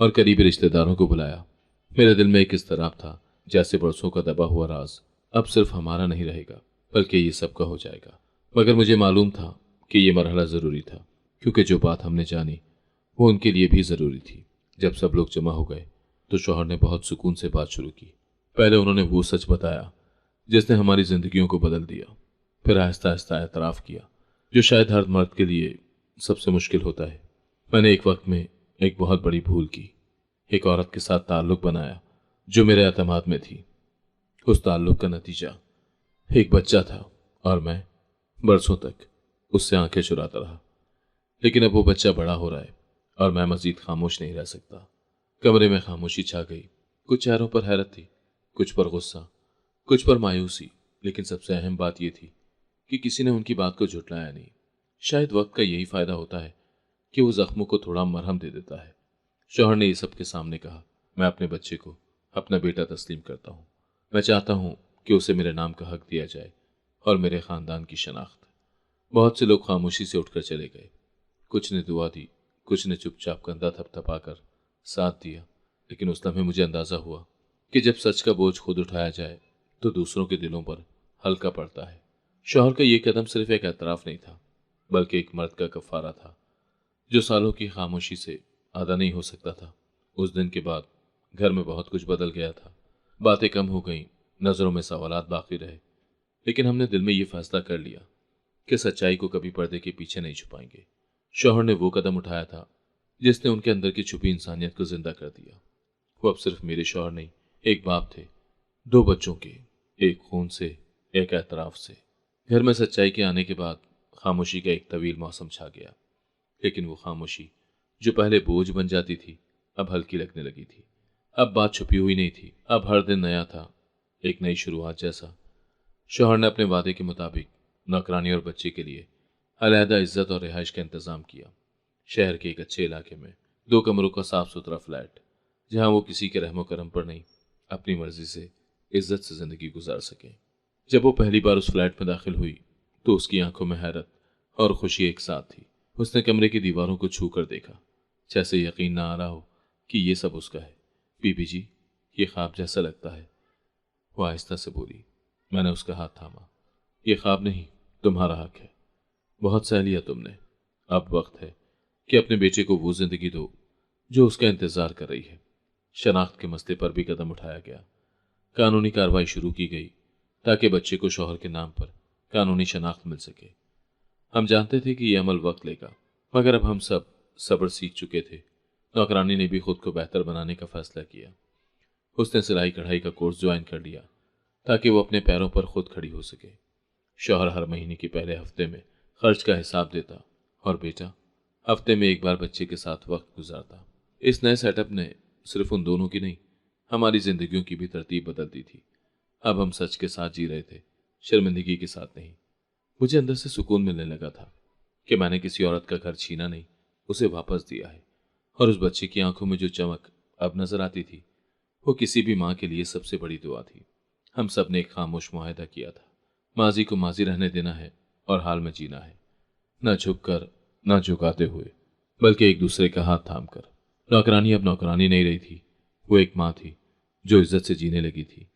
और करीबी रिश्तेदारों को बुलाया। मेरे दिल में एक इज़्तिराब था, जैसे बरसों का दबा हुआ राज अब सिर्फ हमारा नहीं रहेगा, बल्कि ये सबका हो जाएगा। मगर मुझे मालूम था कि ये मरहला ज़रूरी था, क्योंकि जो बात हमने जानी वो उनके लिए भी ज़रूरी थी। जब सब लोग जमा हो गए तो शौहर ने बहुत सुकून से बात शुरू की। पहले उन्होंने वो सच बताया जिसने हमारी जिंदगियों को बदल दिया। फिर आहिस्ता आहिस्ता एतराफ़ किया, जो शायद हर मर्द के लिए सबसे मुश्किल होता है। मैंने एक वक्त में एक बहुत बड़ी भूल की। एक औरत के साथ ताल्लुक बनाया जो मेरे एतमाद में थी। उस ताल्लुक का नतीजा एक बच्चा था, और मैं बरसों तक उससे आंखें चुराता रहा। लेकिन अब वो बच्चा बड़ा हो रहा है, और मैं मजीद खामोश नहीं रह सकता। कमरे में खामोशी छा गई। कुछ चेहरों पर हैरत थी, कुछ पर गुस्सा, कुछ पर मायूसी, लेकिन सबसे अहम बात यह थी कि किसी ने उनकी बात को झुठलाया नहीं। शायद वक्त का यही फायदा होता है कि वो जख्मों को थोड़ा मरहम दे देता है। शौहर ने ये सबके सामने कहा, मैं अपने बच्चे को अपना बेटा तस्लीम करता हूँ। मैं चाहता हूँ कि उसे मेरे नाम का हक दिया जाए और मेरे खानदान की शनाख्त। बहुत से लोग खामोशी से उठकर चले गए। कुछ ने दुआ दी, कुछ ने चुपचाप कंधा थपथपाकर साथ दिया। लेकिन उस लम्हे मुझे अंदाजा हुआ कि जब सच का बोझ खुद उठाया जाए तो दूसरों के दिलों पर हल्का पड़ता है। शौहर का ये कदम सिर्फ एक एतराफ़ नहीं था, बल्कि एक मर्द का कफारा था जो सालों की खामोशी से आधा नहीं हो सकता था। उस दिन के बाद घर में बहुत कुछ बदल गया था। बातें कम हो गईं, नजरों में सवालात बाकी रहे, लेकिन हमने दिल में ये फैसला कर लिया कि सच्चाई को कभी पर्दे के पीछे नहीं छुपाएंगे। शौहर ने वो कदम उठाया था जिसने उनके अंदर की छुपी इंसानियत को जिंदा कर दिया। वो अब सिर्फ मेरे शौहर नहीं, एक बाप थे, दो बच्चों के, एक खून से, एक एतराफ से। घर में सच्चाई के आने के बाद खामोशी का एक तवील मौसम छा गया, लेकिन वो खामोशी जो पहले बोझ बन जाती थी अब हल्की लगने लगी थी। अब बात छुपी हुई नहीं थी, अब हर दिन नया था, एक नई शुरुआत जैसा। शौहर ने अपने वादे के मुताबिक नौकरानी और बच्चे के लिए अलहदा इज्जत और रिहाइश का इंतजाम किया। शहर के एक अच्छे इलाके में 2 कमरों का साफ सुथरा फ्लैट, जहां वो किसी के रहमो करम पर नहीं, अपनी मर्जी से इज्जत से जिंदगी गुजार सके। जब वो पहली बार उस फ्लैट में दाखिल हुई तो उसकी आंखों में हैरत और खुशी एक साथ थी। उसने कमरे की दीवारों को छू कर देखा, जैसे यकीन ना आ रहा हो कि ये सब उसका है। बीबी जी, ये ख्वाब जैसा लगता है, वो आहिस्ता से बोली। मैंने उसका हाथ थामा। ये ख्वाब नहीं, तुम्हारा हक है। बहुत सह लिया तुमने, अब वक्त है कि अपने बेटे को वो जिंदगी दो जो उसका इंतजार कर रही है। शनाख्त के मसले पर भी कदम उठाया गया। कानूनी कार्रवाई शुरू की गई ताकि बच्चे को शौहर के नाम पर कानूनी शनाख्त मिल सके। हम जानते थे कि यह अमल वक्त लेगा, मगर अब हम सब सब्र सीख चुके थे। नौकरानी ने भी खुद को बेहतर बनाने का फैसला किया। उसने सिलाई कढ़ाई का कोर्स ज्वाइन कर लिया ताकि वो अपने पैरों पर खुद खड़ी हो सके। शौहर हर महीने के पहले हफ्ते में खर्च का हिसाब देता और बेटा हफ्ते में एक बार बच्चे के साथ वक्त गुजारता। इस नए सेटअप ने सिर्फ उन दोनों की नहीं, हमारी जिंदगियों की भी तरतीब बदल दी थी। अब हम सच के साथ जी रहे थे, शर्मिंदगी के साथ नहीं। मुझे अंदर से सुकून मिलने लगा था कि मैंने किसी औरत का घर छीना नहीं, उसे वापस दिया है। और उस बच्चे की आंखों में जो चमक अब नजर आती थी, वो किसी भी माँ के लिए सबसे बड़ी दुआ थी। हम सब ने एक खामोश मुआहदा किया था, माजी को माजी रहने देना है और हाल में जीना है, न झुककर न झुकाते हुए, बल्कि एक दूसरे का हाथ थाम कर। नौकरानी अब नौकरानी नहीं रही थी, वो एक माँ थी जो इज्जत से जीने लगी थी।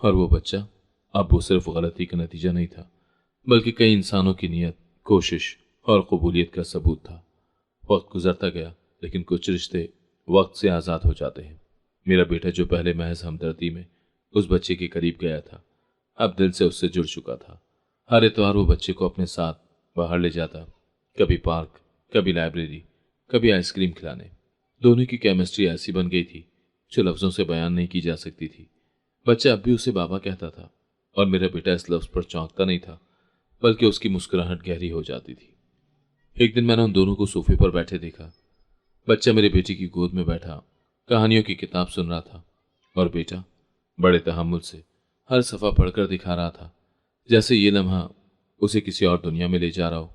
और वो बच्चा अब वो सिर्फ गलती का नतीजा नहीं था, बल्कि कई इंसानों की नीयत, कोशिश और कबूलियत का सबूत था। वक्त गुजरता गया, लेकिन कुछ रिश्ते वक्त से आज़ाद हो जाते हैं। मेरा बेटा जो पहले महज हमदर्दी में उस बच्चे के करीब गया था, अब दिल से उससे जुड़ चुका था। हर इतवार वो बच्चे को अपने साथ बाहर ले जाता, कभी पार्क, कभी लाइब्रेरी, कभी आइसक्रीम खिलाने। दोनों की केमिस्ट्री ऐसी बन गई थी जो लफ्जों से बयान नहीं की जा सकती थी। बच्चा अब भी उसे बाबा कहता था और मेरा बेटा इस लफ्ज पर चौंकता नहीं था, बल्कि उसकी मुस्कुराहट गहरी हो जाती थी। एक दिन मैंने उन दोनों को सोफे पर बैठे देखा। बच्चा मेरे बेटे की गोद में बैठा कहानियों की किताब सुन रहा था और बेटा बड़े तहम्मुल से हर सफ़ा पढ़कर दिखा रहा था, जैसे ये लम्हा उसे किसी और दुनिया में ले जा रहा हो।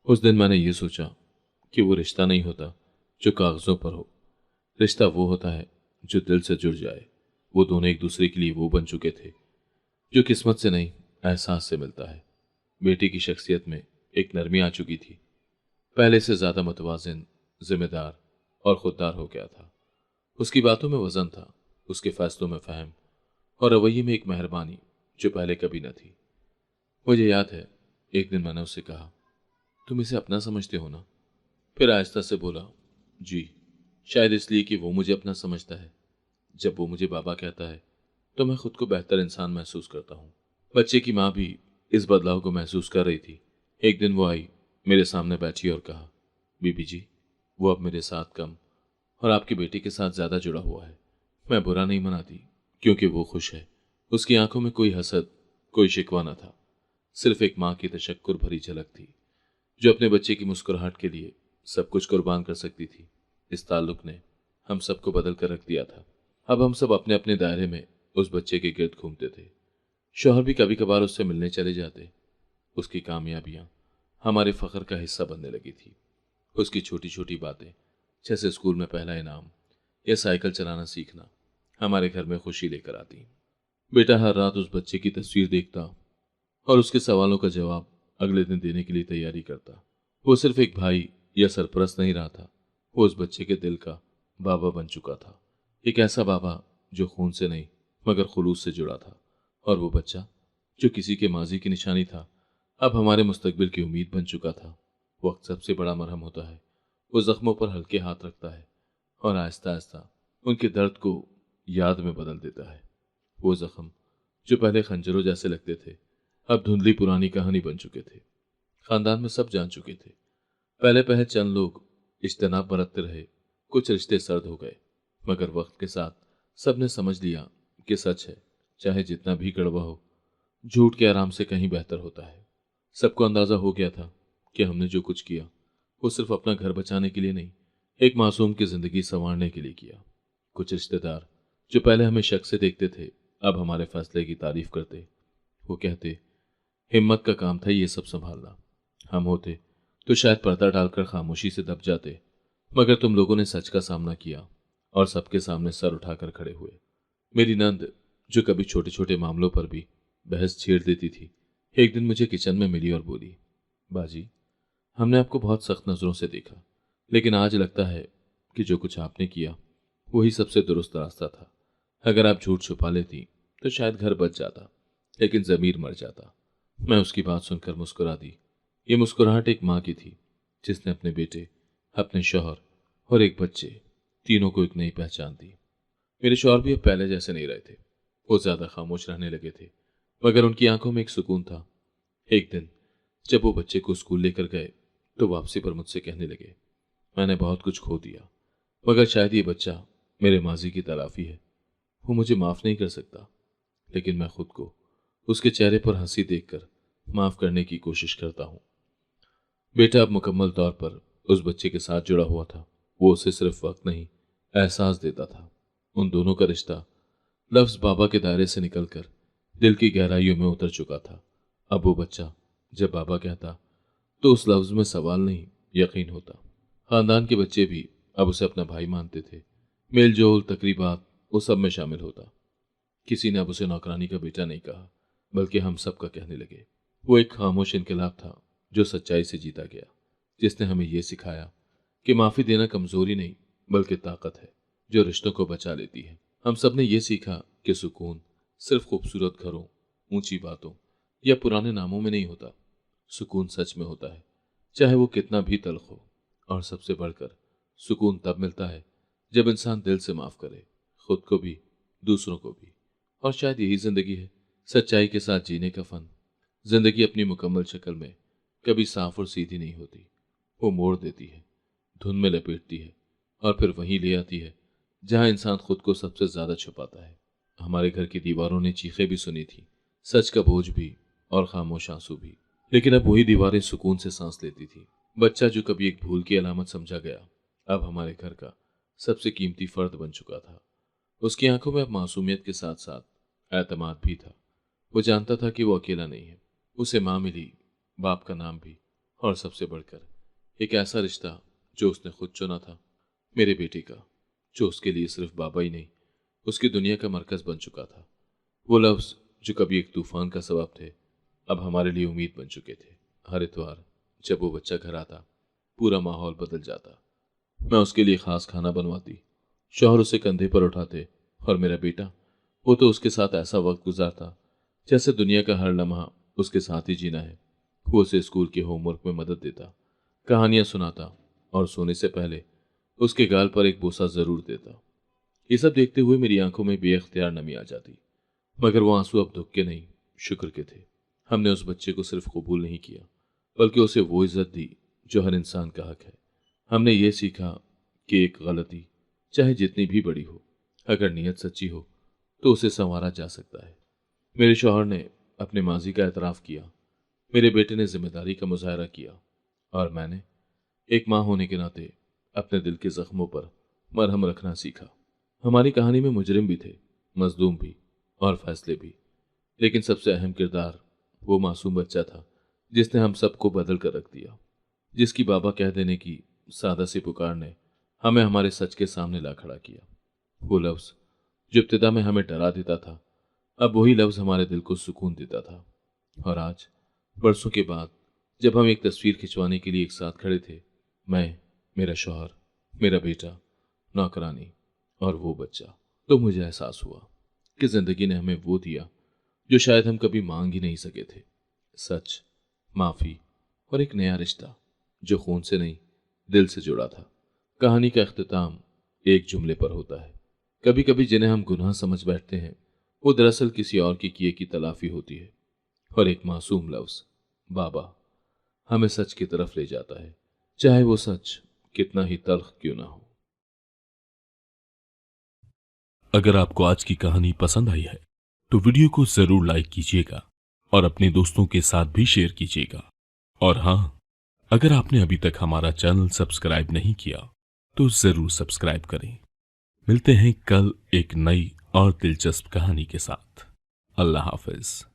उस दिन मैंने ये सोचा कि वो रिश्ता नहीं होता जो कागज़ों पर हो, रिश्ता वो होता है जो दिल से जुड़ जाए। वो दोनों एक दूसरे के लिए वो बन चुके थे जो किस्मत से नहीं, एहसास से मिलता है। बेटी की शख्सियत में एक नरमी आ चुकी थी, पहले से ज्यादा मुतवाजिन, जिम्मेदार और खुददार हो गया था। उसकी बातों में वजन था, उसके फैसलों में फहम और रवैये में एक मेहरबानी जो पहले कभी न थी। मुझे याद है एक दिन मैंने उससे कहा, तुम इसे अपना समझते हो ना? फिर आहिस्ता से बोला, जी, शायद इसलिए कि वो मुझे अपना समझता है। जब वो मुझे बाबा कहता है तो मैं खुद को बेहतर इंसान महसूस करता हूँ। बच्चे की माँ भी इस बदलाव को महसूस कर रही थी। एक दिन वो आई, मेरे सामने बैठी और कहा, बीबी जी, वो अब मेरे साथ कम और आपकी बेटी के साथ ज्यादा जुड़ा हुआ है। मैं बुरा नहीं मनाती, क्योंकि वो खुश है। उसकी आंखों में कोई हसद, कोई शिकवा न था, सिर्फ एक माँ की तशक्कुर भरी झलक थी जो अपने बच्चे की मुस्कुराहट के लिए सब कुछ कुर्बान कर सकती थी। इस ताल्लुक ने हम सबको बदल कर रख दिया था। अब हम सब अपने अपने दायरे में उस बच्चे के गिर्द घूमते थे। शौहर भी कभी कभार उससे मिलने चले जाते। उसकी कामयाबियां हमारे फख्र का हिस्सा बनने लगी थी। उसकी छोटी छोटी बातें, जैसे स्कूल में पहला इनाम या साइकिल चलाना सीखना, हमारे घर में खुशी लेकर आती। बेटा हर रात उस बच्चे की तस्वीर देखता और उसके सवालों का जवाब अगले दिन देने के लिए तैयारी करता। वो सिर्फ एक भाई या सरपरस्त नहीं रहा था, वो उस बच्चे के दिल का बाबा बन चुका था। एक ऐसा बाबा जो खून से नहीं मगर खुलूस से जुड़ा था। और वो बच्चा जो किसी के माजी की निशानी था, अब हमारे मुस्तकबिल की उम्मीद बन चुका था। वक्त सबसे बड़ा मरहम होता है। वो जख्मों पर हल्के हाथ रखता है और आहिस्ता आहिस्ता उनके दर्द को याद में बदल देता है। वो जख्म जो पहले खंजरों जैसे लगते थे, अब धुंधली पुरानी कहानी बन चुके थे। खानदान में सब जान चुके थे। पहले पहले चंद लोग इज्तनाब बरतते रहे, कुछ रिश्ते सर्द हो गए, मगर वक्त के साथ सबने समझ लिया कि सच है, चाहे जितना भी कड़वा हो, झूठ के आराम से कहीं बेहतर होता है। सबको अंदाजा हो गया था कि हमने जो कुछ किया वो सिर्फ अपना घर बचाने के लिए नहीं, एक मासूम की जिंदगी संवारने के लिए किया। कुछ रिश्तेदार जो पहले हमें शक से देखते थे, अब हमारे फैसले की तारीफ करते। वो कहते, हिम्मत का काम था ये सब संभालना। हम होते तो शायद पर्दा डालकर खामोशी से दब जाते, मगर तुम लोगों ने सच का सामना किया और सबके सामने सर उठाकर खड़े हुए। मेरी नंद जो कभी छोटे छोटे मामलों पर भी बहस छेड़ देती थी, एक दिन मुझे किचन में मिली और बोली, बाजी, हमने आपको बहुत सख्त नजरों से देखा, लेकिन आज लगता है कि जो कुछ आपने किया वही सबसे दुरुस्त रास्ता था। अगर आप झूठ छुपा लेती तो शायद घर बच जाता, लेकिन जमीर मर जाता। मैं उसकी बात सुनकर मुस्कुरा दी। ये मुस्कुराहट एक माँ की थी, जिसने अपने बेटे, अपने शौहर और एक बच्चे, तीनों को एक नई पहचान दी। मेरे शौहर भी अब पहले जैसे नहीं रहे थे। वो ज्यादा खामोश रहने लगे थे, मगर उनकी आंखों में एक सुकून था। एक दिन जब वो बच्चे को स्कूल लेकर गए तो वापसी पर मुझसे कहने लगे, मैंने बहुत कुछ खो दिया, मगर शायद ये बच्चा मेरे माजी की तलाफी है। वो मुझे माफ नहीं कर सकता, लेकिन मैं खुद को उसके चेहरे पर हंसी देखकर माफ करने की कोशिश करता हूँ। बेटा अब मुकम्मल तौर पर उस बच्चे के साथ जुड़ा हुआ था। वो उसे सिर्फ वक्त नहीं, एहसास देता था। उन दोनों का रिश्ता लफ्ज बाबा के दायरे से निकलकर दिल की गहराइयों में उतर चुका था। अब वो बच्चा जब बाबा कहता तो उस लफ्ज में सवाल नहीं, यकीन होता। खानदान के बच्चे भी अब उसे अपना भाई मानते थे। मेल जोल, तकरीबात, वो सब में शामिल होता। किसी ने अब उसे नौकरानी का बेटा नहीं कहा, बल्कि हम सब का कहने लगे। वो एक खामोश इनकलाब था जो सच्चाई से जीता गया, जिसने हमें यह सिखाया कि माफी देना कमजोरी नहीं, बल्कि ताकत है जो रिश्तों को बचा लेती है। हम सब ने यह सीखा कि सुकून सिर्फ खूबसूरत घरों, ऊंची बातों या पुराने नामों में नहीं होता। सुकून सच में होता है, चाहे वो कितना भी तल्ख हो। और सबसे बढ़कर सुकून तब मिलता है जब इंसान दिल से माफ करे, खुद को भी, दूसरों को भी। और शायद यही जिंदगी है, सच्चाई के साथ जीने का फन। जिंदगी अपनी मुकम्मल शक्ल में कभी साफ और सीधी नहीं होती। वो मोड़ देती है, धुन में लपेटती है और फिर वहीं ले आती है जहां इंसान खुद को सबसे ज्यादा छुपाता है। हमारे घर की दीवारों ने चीखें भी सुनी थी, सच का बोझ भी और खामोश आंसू भी, लेकिन अब वही दीवारें सुकून से सांस लेती थी। बच्चा जो कभी एक भूल की अलामत समझा गया, अब हमारे घर का सबसे कीमती फर्द बन चुका था। उसकी आंखों में अब मासूमियत के साथ साथ एतमाद भी था। वो जानता था कि वो अकेला नहीं है। उसे माँ मिली, बाप का नाम भी, और सबसे बढ़कर एक ऐसा रिश्ता जो उसने खुद चुना था, मेरे बेटे का, जो उसके लिए सिर्फ बाबा ही नहीं, उसकी दुनिया का मरकज बन चुका था। वो लफ्ज जो कभी एक तूफान का सबब थे, अब हमारे लिए उम्मीद बन चुके थे। हर इतवार जब वो बच्चा घर आता, पूरा माहौल बदल जाता। मैं उसके लिए खास खाना बनवाती, शौहर उसे कंधे पर उठाते, और मेरा बेटा, वो तो उसके साथ ऐसा वक्त गुजारता जैसे दुनिया का हर लम्हा उसके साथ ही जीना है। वो उसे स्कूल के होमवर्क में मदद देता, कहानियां सुनाता और सोने से पहले उसके गाल पर एक बोसा जरूर देता। ये सब देखते हुए मेरी आंखों में बेअख्तियार नमी आ जाती, मगर वो आंसू अब दुख के नहीं, शुक्र के थे। हमने उस बच्चे को सिर्फ कबूल नहीं किया, बल्कि उसे वो इज्जत दी जो हर इंसान का हक है। हमने ये सीखा कि एक गलती, चाहे जितनी भी बड़ी हो, अगर नीयत सच्ची हो तो उसे संवारा जा सकता है। मेरे शौहर ने अपने माजी का एतराफ़ किया, मेरे बेटे ने जिम्मेदारी का मुजाहरा किया, और मैंने एक माँ होने के नाते अपने दिल के जख्मों पर मरहम रखना सीखा। हमारी कहानी में मुजरिम भी थे, मजलूम भी, और फैसले भी, लेकिन सबसे अहम किरदार वो मासूम बच्चा था जिसने हम सबको बदल कर रख दिया, जिसकी बाबा कह देने की सादा सी पुकार ने हमें हमारे सच के सामने ला खड़ा किया। वो लफ्ज जो इब्तिदा में हमें डरा देता था, अब वही लफ्ज हमारे दिल को सुकून देता था। और आज, बरसों के बाद, जब हम एक तस्वीर खिंचवाने के लिए एक साथ खड़े थे, मैं, मेरा शौहर, मेरा बेटा, नौकरानी और वो बच्चा, तो मुझे एहसास हुआ कि जिंदगी ने हमें वो दिया जो शायद हम कभी मांग ही नहीं सके थे। सच, माफी और एक नया रिश्ता, जो खून से नहीं, दिल से जुड़ा था। कहानी का इख्तिताम एक जुमले पर होता है। कभी कभी जिन्हें हम गुनाह समझ बैठते हैं, वो दरअसल किसी और के किए की तलाफी होती है। और एक मासूम लफ्ज बाबा हमें सच की तरफ ले जाता है, चाहे वो सच कितना ही तल्ख क्यों ना हो। अगर आपको आज की कहानी पसंद आई है तो वीडियो को जरूर लाइक कीजिएगा और अपने दोस्तों के साथ भी शेयर कीजिएगा। और हाँ, अगर आपने अभी तक हमारा चैनल सब्सक्राइब नहीं किया तो जरूर सब्सक्राइब करें। मिलते हैं कल एक नई और दिलचस्प कहानी के साथ। अल्लाह हाफिज।